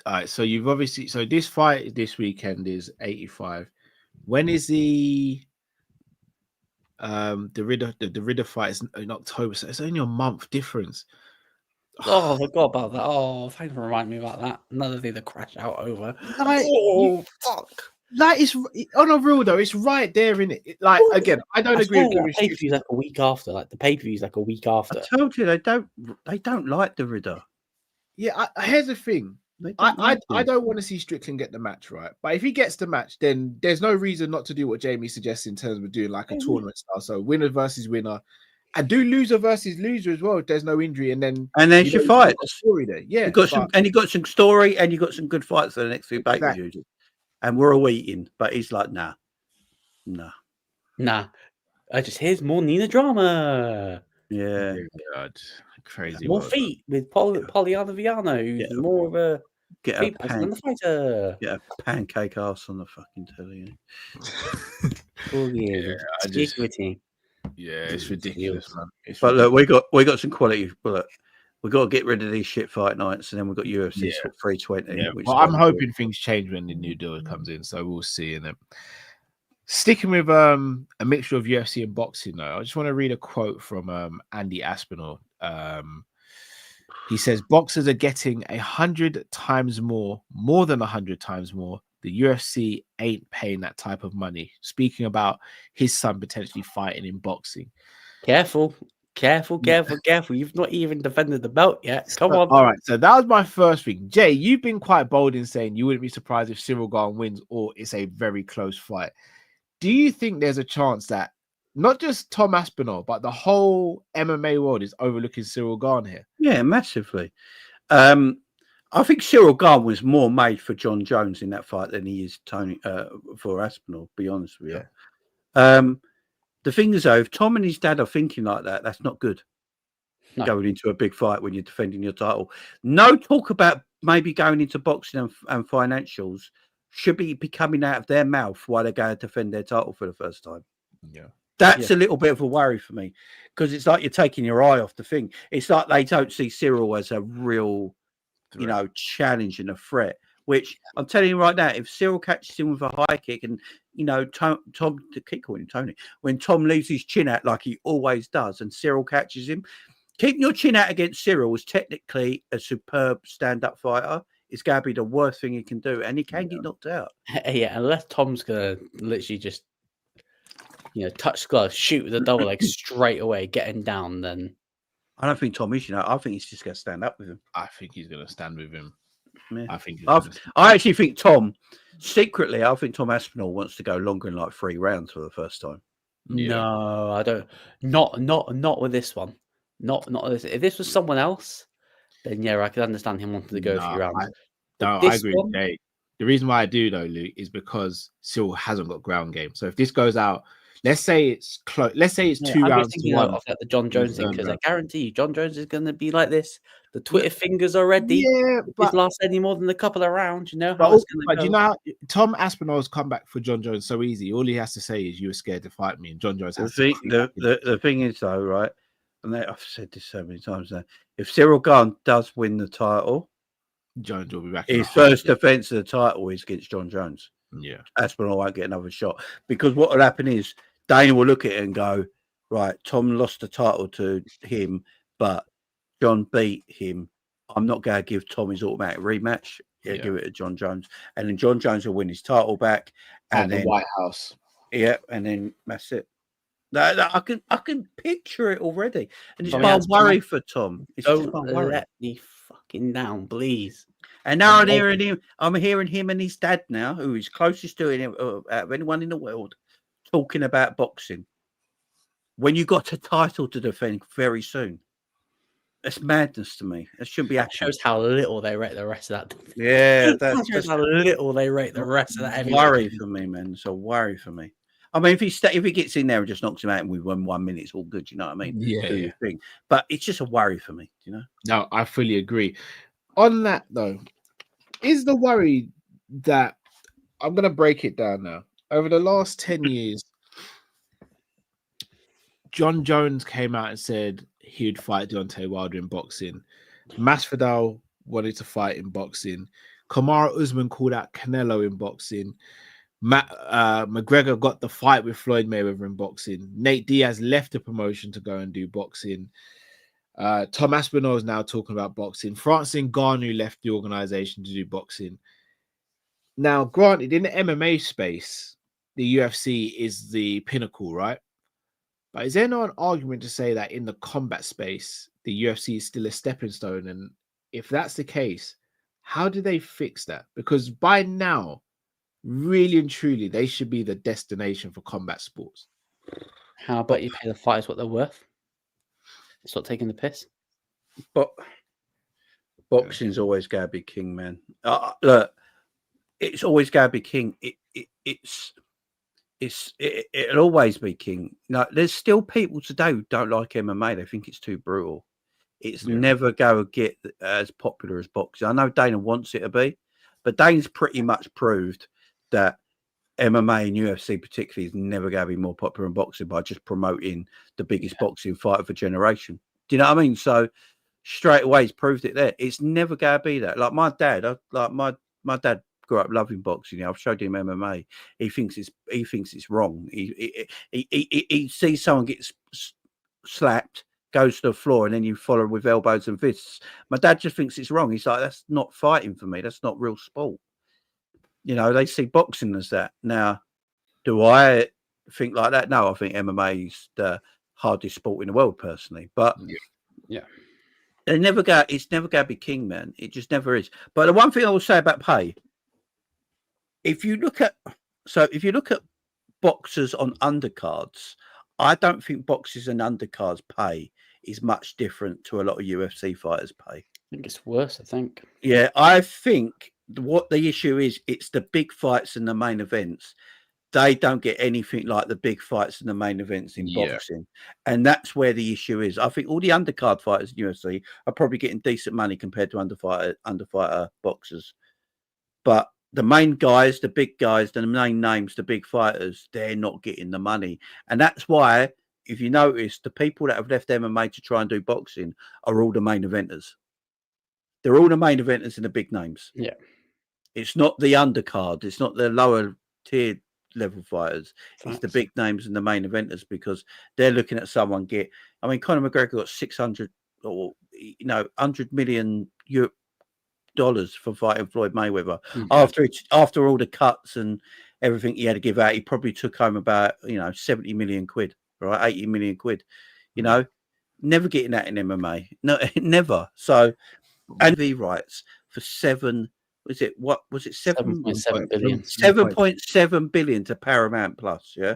all right, so you've obviously, so this fight this weekend is 85. When is the Ridder fight is in October, so it's only a month difference. Oh, I forgot about that. Oh, thanks for reminding me about that. Another thing to crash out over. Fuck. Like, it's on a real though, it's right there in it. Like, again, I don't agree with the pay-per-view like a week after. Like the pay-per-view is like a week after. I told you they don't like the Ridder. Yeah, here's the thing. I don't want to see Strickland get the match, right? But if he gets the match, then there's no reason not to do what Jamie suggests in terms of doing like a tournament style. So winner versus winner. And do loser versus loser as well if there's no injury, and then you fight story there. Yeah, you got some story, and you got some good fights for the next few pay-per-views. And we're all eating, but he's like, nah. Here's more Nina drama. Yeah, God. Crazy. More feet with Poliana Viano, who's more of a than the fighter. Get a pancake ass on the fucking telly. It's ridiculous, man. But look, we got some quality. Look, we got to get rid of these shit fight nights, and then we've got UFC 320. Yeah, well, I'm hoping things change when the new deal comes in, so we'll see. And then sticking with a mixture of UFC and boxing, though, I just want to read a quote from Andy Aspinall. He says boxers are getting 100 times more than 100 times more. The UFC ain't paying that type of money. Speaking about his son potentially fighting in boxing. Careful. You've not even defended the belt yet. Come on. All right. So that was my first thing. Jay, you've been quite bold in saying you wouldn't be surprised if Cyril Gane wins or it's a very close fight. Do you think there's a chance that not just Tom Aspinall, but the whole MMA world is overlooking Cyril Gane here? Yeah, massively. I think Cyril Gane was more made for John Jones in that fight than he is for Aspinall, to be honest with you. Yeah. The thing is, though, if Tom and his dad are thinking like that, that's not good. No. Going into a big fight when you're defending your title. No talk about maybe going into boxing and financials should be coming out of their mouth while they're going to defend their title for the first time. Yeah. That's a little bit of a worry for me because it's like you're taking your eye off the thing. It's like they don't see Cyril as a real, challenge and a threat. Which I'm telling you right now, if Cyril catches him with a high kick and, Tom to keep calling him Tony, when Tom leaves his chin out like he always does and Cyril catches him, keeping your chin out against Cyril is technically a superb stand-up fighter. It's going to be the worst thing he can do, and he can get knocked out. Yeah, unless Tom's going to literally just, touch glove, shoot with a double leg straight away, getting down, then... I don't think Tom is, I think he's just going to stand up with him. I think he's going to stand with him. Yeah. I actually think Tom, secretly, I think Tom Aspinall wants to go longer than like 3 rounds for the first time. Yeah. No, I don't. Not with this one. Not with this. If this was someone else, then yeah, I could understand him wanting to go a few rounds. I agree with Dave. The reason why I do though, Luke, is because Cyril hasn't got ground game. So if this goes out, let's say it's close. Let's say it's 2 rounds to 1. Of the John Jones thing, because I guarantee you, John Jones is going to be like this. The Twitter fingers already. Yeah, if this lasts any more than a couple of rounds, you know. But do you know how Tom Aspinall's come back for John Jones so easy? All he has to say is, "You were scared to fight me," and John Jones has the thing is though, right? And I've said this so many times now. If Cyril Gane does win the title, Jones will be back. His first defense of the title is against John Jones. Yeah, Aspinall won't get another shot because what will happen is Dana will look at it and go, right, Tom lost the title to him, but John beat him. I'm not going to give Tom his automatic rematch. Give it to John Jones, and then John Jones will win his title back, and then the White House. Yeah, and then that's it. I can picture it already, and it's my worry for Tom. It's don't let me fucking down, please. And now I'm hearing him and his dad now, who is closest to him out of anyone in the world, talking about boxing. When you got a title to defend very soon, that's madness to me. That shouldn't be happening. Shows how little they rate the rest of that. Yeah, that shows how little they rate the rest of that. Worry for me, man. It's a worry for me. I mean, if he gets in there and just knocks him out and we won 1 minute, it's all good. You know what I mean? Yeah. Thing. But it's just a worry for me. You know? No, I fully agree. On that though, is the worry that I'm going to break it down now. Over the last 10 years, John Jones came out and said he'd fight Deontay Wilder in boxing. Masvidal wanted to fight in boxing. Kamaru Usman called out Canelo in boxing. McGregor got the fight with Floyd Mayweather in boxing. Nate Diaz left the promotion to go and do boxing. Tom Aspinall is now talking about boxing. Francis Ngannou left the organization to do boxing. Now, granted, in the MMA space, the UFC is the pinnacle, right? But is there not an argument to say that in the combat space, the UFC is still a stepping stone? And if that's the case, how do they fix that? Because by now, really and truly, they should be the destination for combat sports. How about you pay the fighters what they're worth? Stop taking the piss. But boxing's always going to be king, man. Look, it's always going to be king. It'll always be king. No, there's still people today who don't like MMA. They think it's too brutal. It's never going to get as popular as boxing. I know Dana wants it to be, but Dana's pretty much proved that MMA and UFC particularly is never going to be more popular than boxing by just promoting the biggest boxing fight of a generation. Do you know what I mean? So straight away he's proved it there. It's never going to be that. Like my dad, my dad grew up loving boxing. I've showed him MMA. He thinks it's wrong. He sees someone get slapped goes to the floor, and then you follow with elbows and fists. My dad just thinks it's wrong. He's like, that's not fighting for me. That's not real sport. You know, they see boxing as that. Now, do I think like that? No, I think MMA is the hardest sport in the world, personally. But yeah, it's never going to be king, man. It just never is. But the one thing I will say about pay, if you look at boxers on undercards, I don't think boxers and undercards pay is much different to a lot of UFC fighters pay. I think it's worse. I think. Yeah, I think what the issue is, it's the big fights and the main events. They don't get anything like the big fights and the main events in boxing. And that's where the issue is. I think all the undercard fighters in UFC are probably getting decent money compared to underfighter boxers. But the main guys, the big guys, the main names, the big fighters, they're not getting the money. And that's why, if you notice, the people that have left MMA to try and do boxing are all the main eventers. They're all the main eventers and the big names. Yeah. It's not the undercard. It's not the lower tier level fighters. Facts. It's the big names and the main eventers, because they're looking at someone get. I mean, Conor McGregor got 600 or $100 million for fighting Floyd Mayweather. After all the cuts and everything he had to give out, he probably took home about 70 million quid, right? 80 million quid. Never getting that in MMA. No, never. So, and V rights for 7.7 billion. 7.7 billion to Paramount Plus, yeah.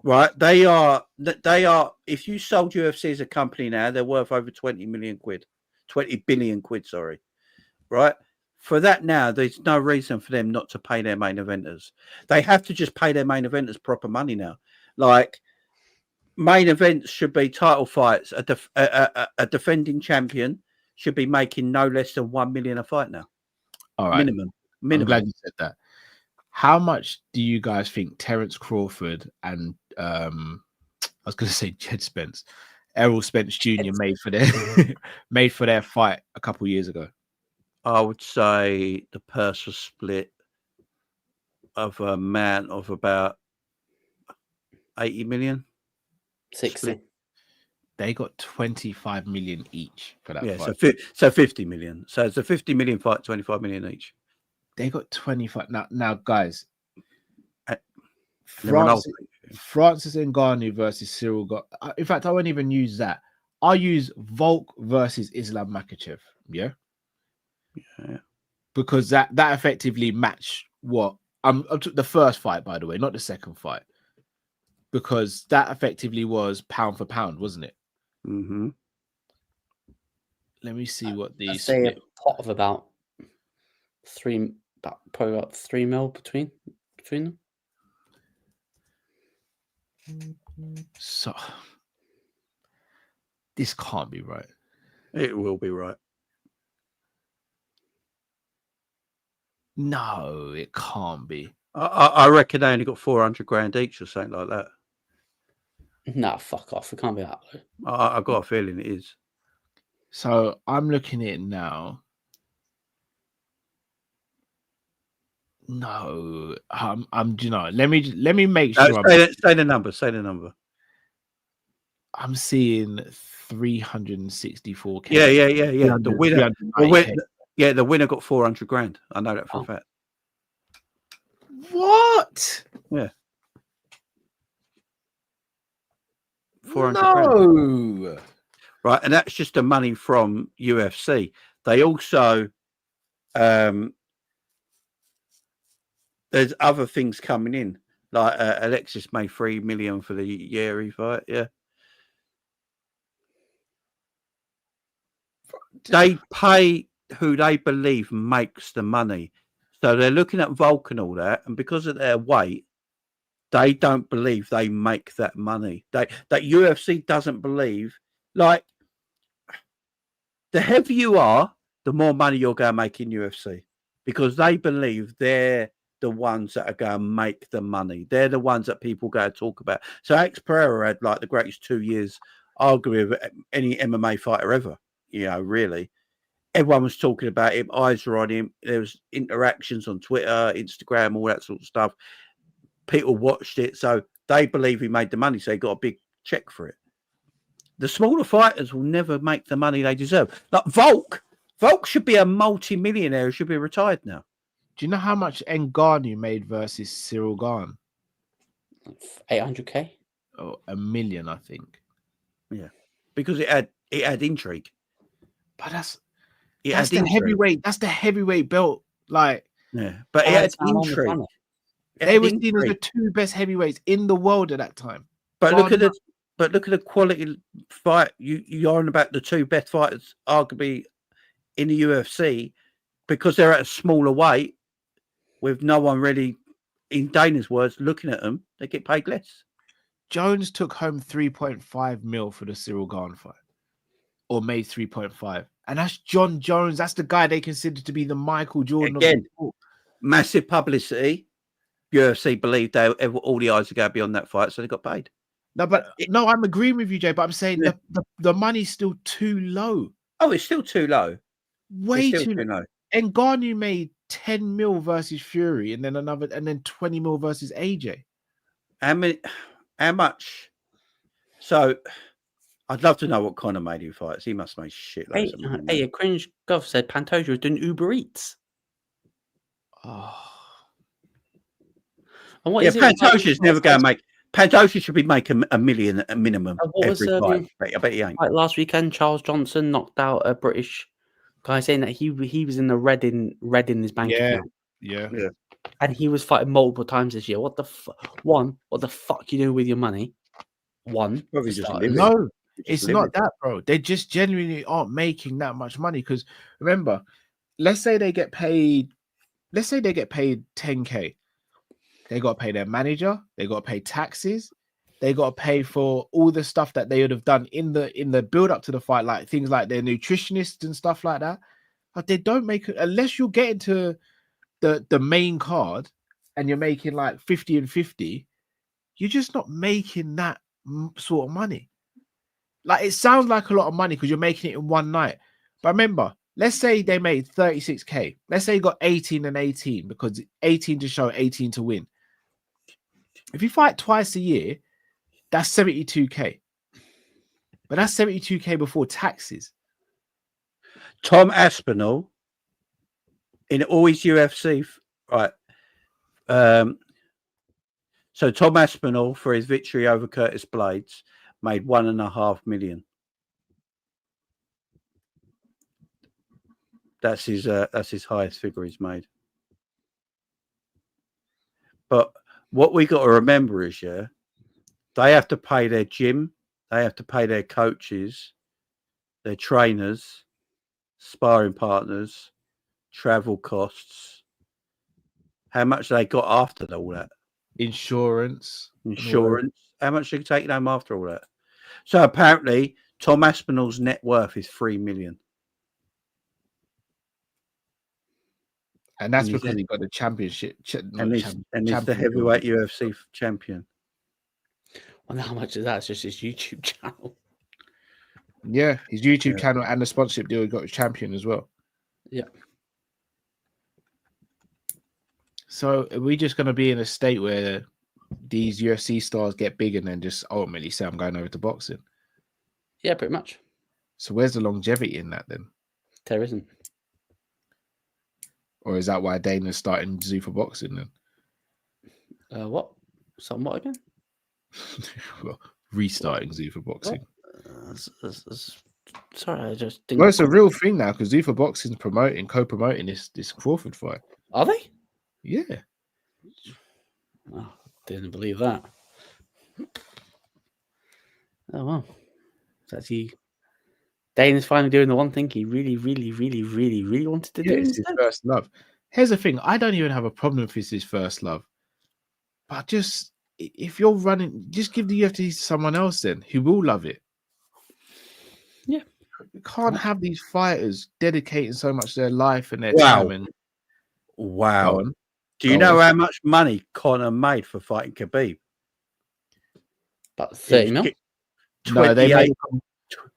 Right. They are if you sold UFC as a company now, they're worth over 20 billion quid, sorry. Right. For that now, there's no reason for them not to pay their main eventers. They have to just pay their main eventers proper money now. Like, main events should be title fights. A defending champion should be making no less than 1 million a fight now. All right. Minimum. I'm glad you said that. How much do you guys think Terence Crawford and I was going to say Jed Spence, Errol Spence Jr. made for their fight a couple years ago? I would say the purse was split of a man of about 80 million. 60. Split. They got 25 million each for that fight. So 50 million. So it's a 50 million fight, 25 million each. They got 25. Now guys, Francis Ngannou versus Cyril got. In fact, I won't even use that. I'll use Volk versus Islam Makhachev. Yeah. Because that effectively matched what I took the first fight, by the way, not the second fight, because that effectively was pound for pound, wasn't it? Mm-hmm. Let me see what the say a pot of probably about 3 mil between them. So this can't be right. It will be right. No, it can't be. I reckon they only got 400 grand each or something like that. Nah, fuck off. It can't be that low. I got a feeling it is. So I'm looking at it now. No, let me make sure. Say the number. Say the number. I'm seeing 364k. Yeah. The winner got 400 grand. I know that for a fact. What? Yeah. 400 grand. Right, and that's just the money from UFC. They also there's other things coming in. Like Alexis made 3 million for the Yeri fight, yeah. They pay who they believe makes the money. So they're looking at Volk and all that, and because of their weight, they don't believe they make that money. That UFC doesn't believe. Like, the heavier you are, the more money you're going to make in UFC, because they believe they're the ones that are going to make the money. They're the ones that people go to talk about. So Alex Pereira had like the greatest 2 years, arguably, of any MMA fighter ever. Really. Everyone was talking about him. Eyes were on him. There was interactions on Twitter, Instagram, all that sort of stuff. People watched it. So they believe he made the money. So he got a big check for it. the smaller fighters will never make the money they deserve. Like Volk should be a multi-millionaire. He should be retired now. Do you know how much Ngannou made versus Cyril Gane? 800k. Oh, $1 million, I think. Yeah, because it had intrigue. But that's It the heavyweight. That's the heavyweight belt. Like, yeah, but it had Down on the intrigue. planet. they were seen as the two best heavyweights in the world at that time. But look at the quality fight. You're on about the two best fighters, arguably in the UFC, because they're at a smaller weight, with no one really, in Dana's words, looking at them. They get paid less. Jones took home 3.5 mil for the Cyril Gane fight, or made 3.5, and that's John Jones. That's the guy they consider to be the Michael Jordan Again, of the sport. Massive publicity. UFC believed all the eyes are going to be on that fight, so they got paid. No, I'm agreeing with you, Jay. But I'm saying the money's still too low. Oh, it's still too low. Way too low. And Ngannou made 10 mil versus Fury, and then 20 mil versus AJ. How much? So, I'd love to know what Conor made in fights. He must make shit. Hey, a cringe gov said Pantoja was doing Uber Eats. Oh. And what yeah, Pantoja's never going to make. Pantoja should be making $1 million a minimum every fight. I bet he ain't. Like last weekend, Charles Johnson knocked out a British guy, saying that he was in the red in his bank account. Yeah. And he was fighting multiple times this year. What the fuck you doing with your money? Probably just no, it's not that, bro. They just genuinely aren't making that much money. Because remember, let's say they get paid 10K. They got to pay their manager. They got to pay taxes. They got to pay for all the stuff that they would have done in the build up to the fight, like things like their nutritionists and stuff like that. But they don't make it unless you're getting to the main card and you're making like 50 and 50. You're just not making that sort of money. Like, it sounds like a lot of money because you're making it in one night. But remember, let's say they made 36K. Let's say you got 18 and 18 because 18 to show, 18 to win. If you fight twice a year, that's 72K. But that's 72K before taxes. Tom Aspinall in all his UFC, right? So Tom Aspinall, for his victory over Curtis Blades, made $1.5 million. That's his highest figure he's made. But what we got to remember is, they have to pay their gym, they have to pay their coaches, their trainers, sparring partners, travel costs. How much they got after all that? Insurance. How much they take home after all that? So apparently, Tom Aspinall's net worth is $3 million. And that's because he got the championship. And he's the heavyweight UFC champion. Well, how much of that's just his YouTube channel? Yeah, his YouTube channel and the sponsorship deal, he got a champion as well. Yeah. So are we just going to be in a state where these UFC stars get big and then just ultimately say, I'm going over to boxing? Yeah, pretty much. So where's the longevity in that then? There isn't. Or is that why Dana's starting Zuffa boxing then? What? Somewhat again? Well, restarting Zuffa boxing. Sorry, I just didn't. Well, it's a real thing now because Zuffa boxing's co-promoting this Crawford fight. Are they? Yeah. Oh, didn't believe that. Oh well. So actually, Dana's finally doing the one thing he really wanted to do. It's his first love. Here's the thing: I don't even have a problem if it's his first love, but just if you're running, just give the UFC to someone else then who will love it. Yeah, you can't have these fighters dedicating so much of their life and their time. And wow. Do you know how much money Conor made for fighting Khabib? About 30 mil. No, they made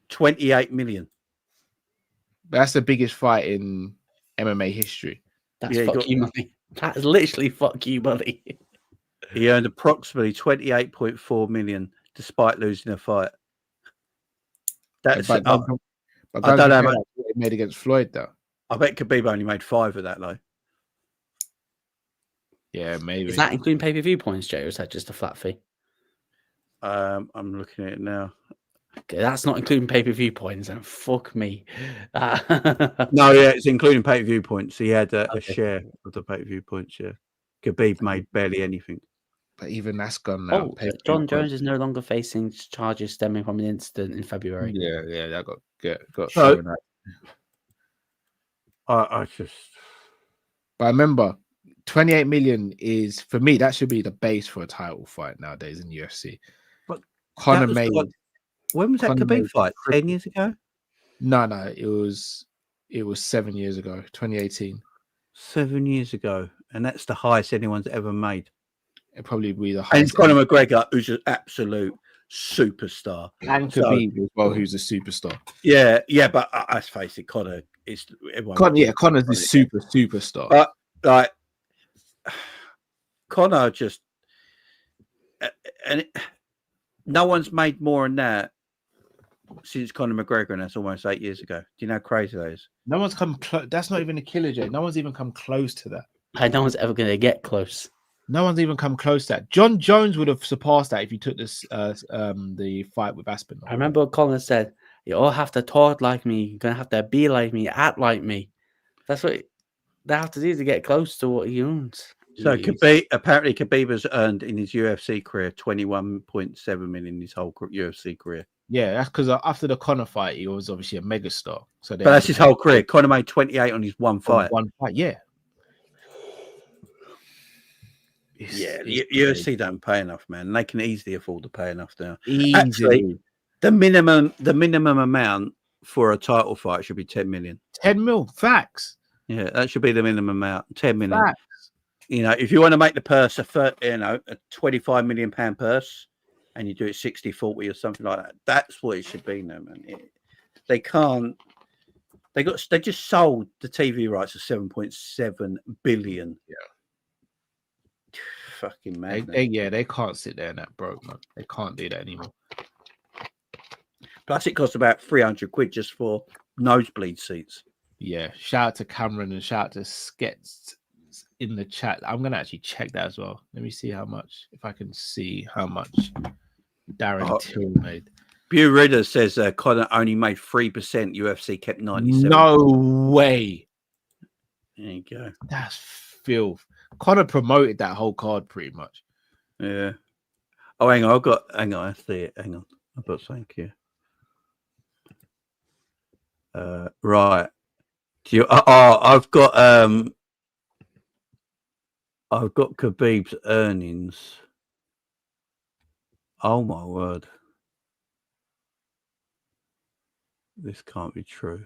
28 million. That's the biggest fight in MMA history. That's fuck you money. That is literally fuck you money. He earned approximately 28.4 million despite losing a fight. That's But I don't don't know. compare that to what he made against Floyd, though. I bet Khabib only made 5 of that though. Yeah, maybe. Is that including pay-per-view points, Jay, or is that just a flat fee? I'm looking at it now. Okay, that's not including pay-per-view points, and fuck me. No, yeah, it's including pay-per-view points. He had a Okay. share of the pay-per-view points. Yeah, Khabib made barely anything. But even that's gone now. Oh, John Jones is no longer facing charges stemming from an incident in February. Yeah, that got So- thrown out. I just But remember, 28 million is, for me, that should be the base for a title fight nowadays in UFC. But Conor was made. when was that Conor Khabib made fight? triple. 10 years ago? No, it was 7 years ago, 2018. 7 years ago, and that's the highest anyone's ever made. It'd probably be the And highest. Conor McGregor, who's an absolute superstar. And So- Khabib as well, who's a superstar. Yeah, but let's face it, Conor is everyone. Connor's the superstar. But like Conor just no one's made more than that since Conor McGregor, and that's almost 8 years ago. Do you know how crazy that is? No one's come close. That's not even a killer, Jay. No one's even come close to that. No one's ever going to get close. No one's even come close to that. John Jones would have surpassed that if he took this the fight with Aspinall. I remember what Colin said, you all have to talk like me. You're going to have to be like me, act like me. That's what they have to do to get close to what he owns. So Khabib has earned in his UFC career 21.7 million in his whole UFC career. Yeah, that's because after the Conor fight, he was obviously a megastar. So But that's his whole career. Conor made 28 on his one fight. Yeah. UFC don't pay enough, man. They can easily afford to pay enough now. Easily. Actually, the minimum amount for a title fight should be 10 million. 10 mil, facts. Yeah, that should be the minimum amount. 10 million. Facts. You know, if you want to make the purse a 25 million pound purse, and you do it 60-40 or something like that, that's what it should be now, man. They can't. They just sold the TV rights for 7.7 billion. Yeah. Fucking mad. They can't sit there and that broke, man. They can't do that anymore. Plus, it costs about 300 quid just for nosebleed seats. Yeah. Shout out to Cameron and shout out to Skets in the chat. I'm gonna actually check that as well. Let me see how much, if I can see how much Darren Till made. Bew Ridder says Conor only made 3%. UFC kept 97%. No way. There you go. That's filth. Conor promoted that whole card pretty much. Yeah. Oh, hang on. I see it. Hang on. I've got something here. Right. I've got Khabib's earnings. Oh my word. This can't be true.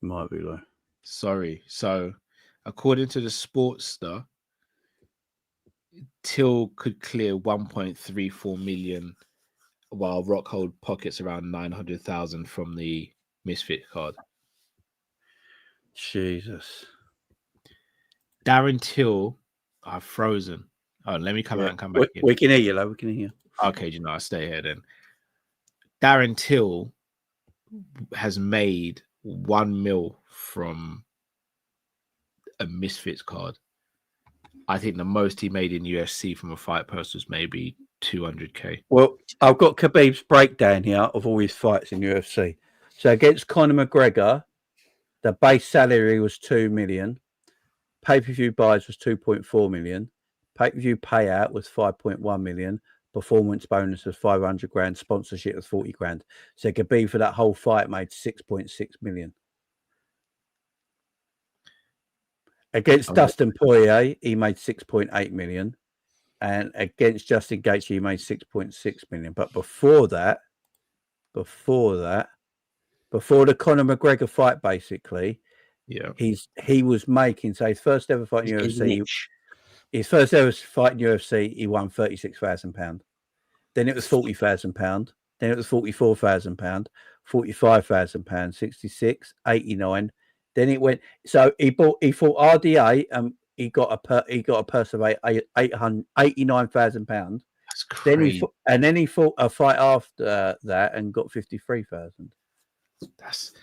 Might be though. Sorry. So, according to the Sportster, Till could clear 1.34 million, while Rockhold pockets around 900,000 from the Misfit card. Jesus. Darren Till are frozen. Oh, let me come out and come back. We can hear you, though. We can hear you. Okay, I'll stay here then. Darren Till has made 1 mil from a Misfits card. I think the most he made in UFC from a fight purse was maybe 200k. Well, I've got Khabib's breakdown here of all his fights in UFC. So against Conor McGregor, the base salary was 2 million. Pay-per-view buys was 2.4 million. Pay-per-view payout was 5.1 million. Performance bonus was 500 grand. Sponsorship was 40 grand. So Khabib for that whole fight made 6.6 million. Against Dustin Poirier, he made 6.8 million. And against Justin Gaethje, he made 6.6 million. But before the Conor McGregor fight, basically, he was making, so his first ever fight in UFC, he won £36,000. Then it was £40,000. Then it was £44,000, £45,000, 66, 89. Then it went. So he fought RDA, and he got a purse of £89,000. That's Then crazy. he fought a fight after that and got 53,000. That's.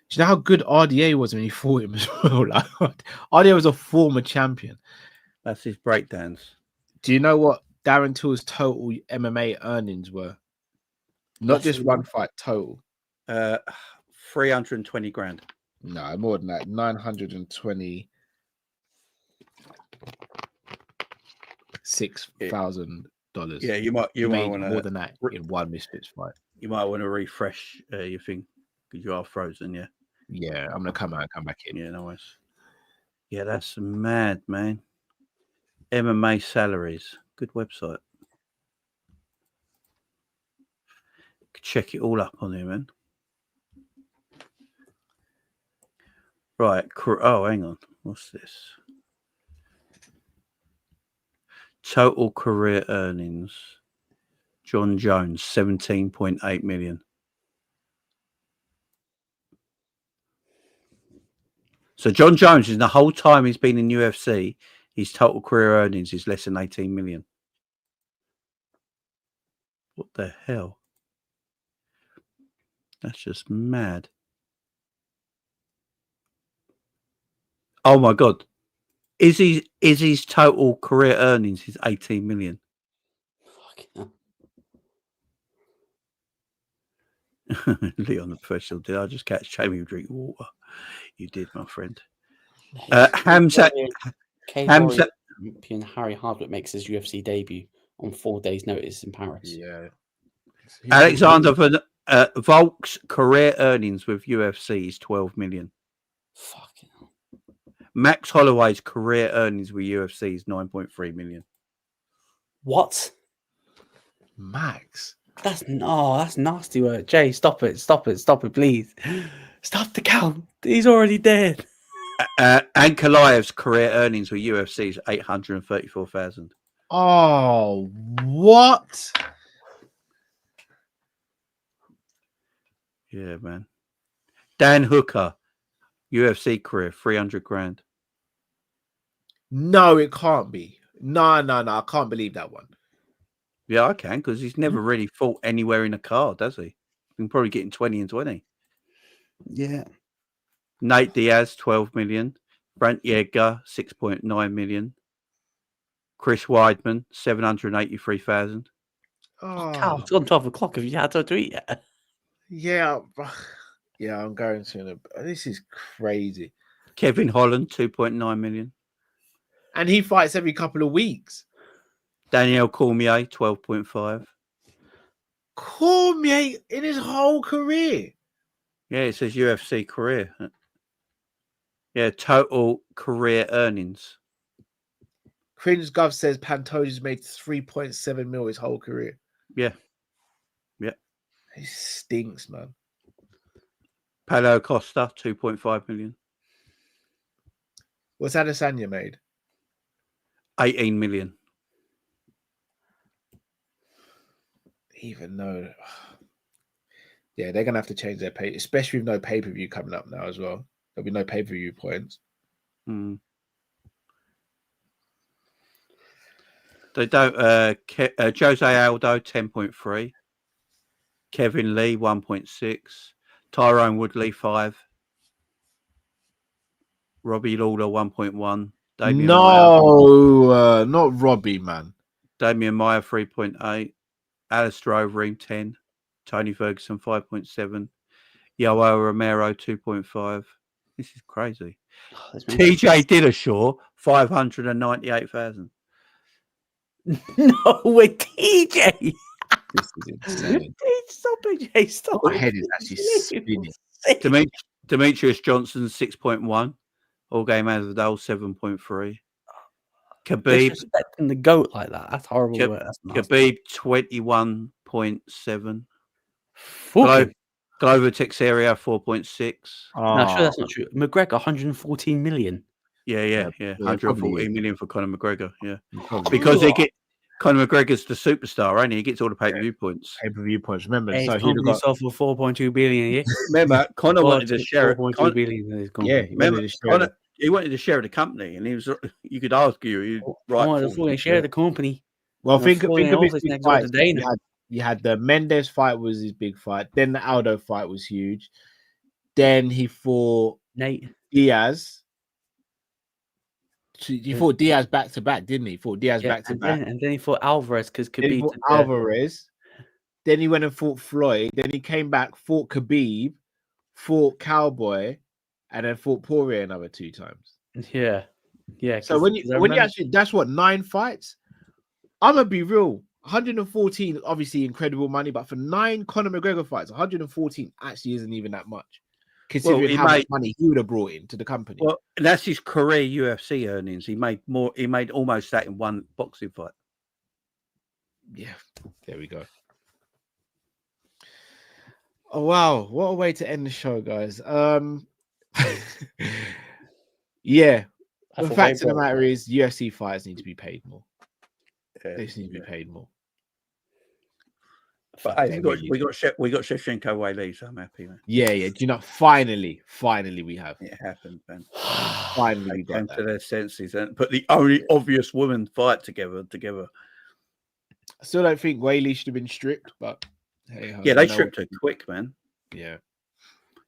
Do you know how good RDA was when he fought him as well? Like, RDA was a former champion. That's his breakdowns. Do you know what Darren Till's total MMA earnings were? Not Less just than one that. fight, total. 320 grand. No, more than that. $926,000. Yeah, you might made want more than that in one Misfits fight. You might want to refresh your thing because you are frozen. Yeah. Yeah, I'm gonna come out and come back in. Yeah, no worries. Yeah, that's mad, man. MMA salaries. Good website. Check it all up on there, man. Right. Oh, hang on. What's this? Total career earnings. John Jones, 17.8 million. So John Jones, in the whole time he's been in UFC, his total career earnings is less than 18 million. What the hell? That's just mad. Oh my God. Is his total career earnings is 18 million? Fucking hell. Leon the professional, did I just catch Jamie drinking water? You did, my friend. Hamzat Hamzat champion Harry Hardwick makes his UFC debut on 4 days' notice in Paris. Yeah. Alexander Volk's career earnings with UFC is 12 million. Fucking hell. Max Holloway's career earnings with UFC is 9.3 million. What? Max? That's nasty word. Jay, stop it, please. Stop the count. He's already dead. Ankalaev's career earnings with UFC is 834,000. Oh, what? Yeah, man. Dan Hooker, UFC career, 300 grand. No, it can't be. No. I can't believe that one. Yeah, I can, because he's never really fought anywhere in a card, does he? He can probably get in 20 and 20. Yeah. Nate Diaz, 12 million. Brant Yeager, 6.9 million. Chris Weidman, 783,000. Oh, Cow, it's gone 12 o'clock. Have you had to eat yet? yeah. Yeah, I'm going to. This is crazy. Kevin Holland, 2.9 million. And he fights every couple of weeks. Daniel Cormier, 12.5. Cormier in his whole career. Yeah, it says UFC career. Yeah, total career earnings. Cringe Gov says Pantoja's made 3.7 mil his whole career. Yeah. He stinks, man. Paulo Costa, 2.5 million. What's Adesanya made? 18 million. Even though, yeah, they're gonna have to change their pay, especially with no pay-per-view coming up now as well. There'll be no pay-per-view points. They don't. Jose Aldo, 10.3. Kevin Lee, 1.6. Tyrone Woodley, 5. Robbie Lawler, 1.1. Not Robbie, man. Damian Maia, 3.8. Alistair Overeem, 10. Tony Ferguson, 5.7. Yoel Romero, 2.5. This is crazy. TJ Dillashaw, 598,000. No way, TJ. This is insane. Stop it, Jay. Stop. My head is actually spinning. Demetrius Johnson, 6.1. All game Masvidal, 7.3. Khabib Disrespecting the GOAT like that. That's horrible. That's Khabib, 21.7. Glover Teixeira, 4.6. No, sure, that's not true. McGregor, 114 million. Yeah. 114 million for Conor McGregor. Yeah, Because Conor McGregor's the superstar, ain't he? He gets all the pay-per-view points. Pay-per-view points. Remember, Hey, so his he'd company have got sold for 4.2 billion. Yeah, remember, Conor wanted to share 4.2 billion in his company. Yeah, he wanted to share the company, and he could argue, I wanted to fully share the company. Well, No, think falling of off his his big next door to fights. Dana. You had the Mendes fight was his big fight. Then the Aldo fight was huge. Then he fought Nate. Diaz. He fought Diaz back to back, didn't he? Fought Diaz Yeah, back to back. and then he fought Alvarez because Then he Khabib. fought Alvarez. Then he went and fought Floyd. Then he came back, fought Khabib, fought Cowboy, and then fought Poirier another 2 times. Yeah. So when you actually, that's what, 9 fights. I'm gonna be real. 114, obviously incredible money, but for 9 Conor McGregor fights, 114 actually isn't even that much, considering how much money he would have brought into the company. Well, that's his career UFC earnings. He made more. He made almost that in one boxing fight. Yeah, there we go. Oh wow, what a way to end the show, guys. Yeah. The fact of the matter is UFC fighters need to be paid more. Yeah, They just need to be paid more. But hey, we got Shevchenko Weili, so I'm happy, man. Yeah. Do you know? Finally, we have. It happened, man. Finally, we came got to that. their senses and put the only obvious women fight together. I still don't think Weili should have been stripped, but hey, Yeah, they stripped her quick, man. Yeah.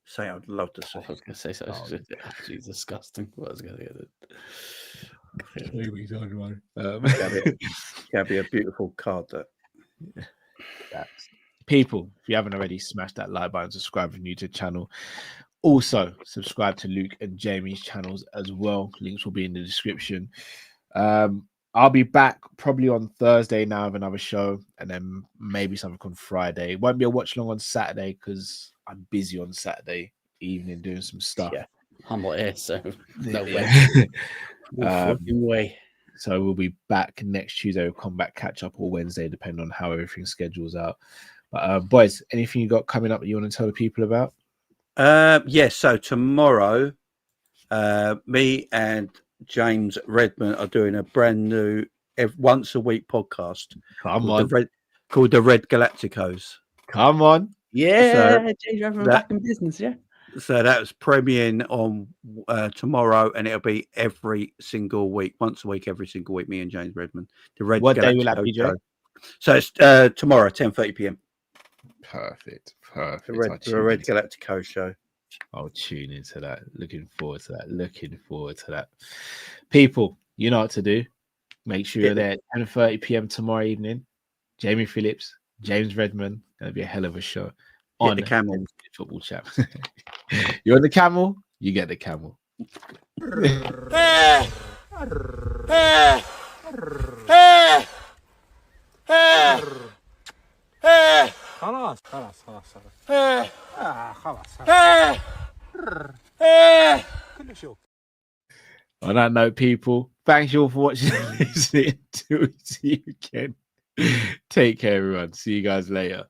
Say, I'd love to see. I was going to say so. It's actually disgusting. What I was going to get it. That'd be a beautiful card. That. People, if you haven't already, smash that like button, subscribe if you're new to the channel. Also, subscribe to Luke and Jamie's channels as well. Links will be in the description. I'll be back probably on Thursday now with another show, and then maybe something on Friday. It won't be a watch long on Saturday because I'm busy on Saturday evening doing some stuff. Yeah, I'm not here, so no way. So we'll be back next Tuesday with Combat Catch Up, or Wednesday, depending on how everything schedules out. But boys, anything you got coming up that you want to tell the people about? Yes. So tomorrow, me and James Redmond are doing a brand new once a week podcast called the Red Galacticos. Come on. Yeah, James Redmond back in business, yeah. So that's premiering on tomorrow, and it'll be every single week, once a week, every single week. Me and James Redmond. The Red What Galactico day will that be, Joe? So it's tomorrow, 10:30 p.m. Perfect. The Red Galactico show. I'll tune into that. Looking forward to that. People, you know what to do. Make sure you're there at 10:30 p.m. tomorrow evening. Jamie Phillips, James Redmond. Gonna be a hell of a show. On the camel football chat. You're on the camel, you get the camel. On that note, people, thanks you all for watching and listening. Till we see you again. Take care, everyone. See you guys later.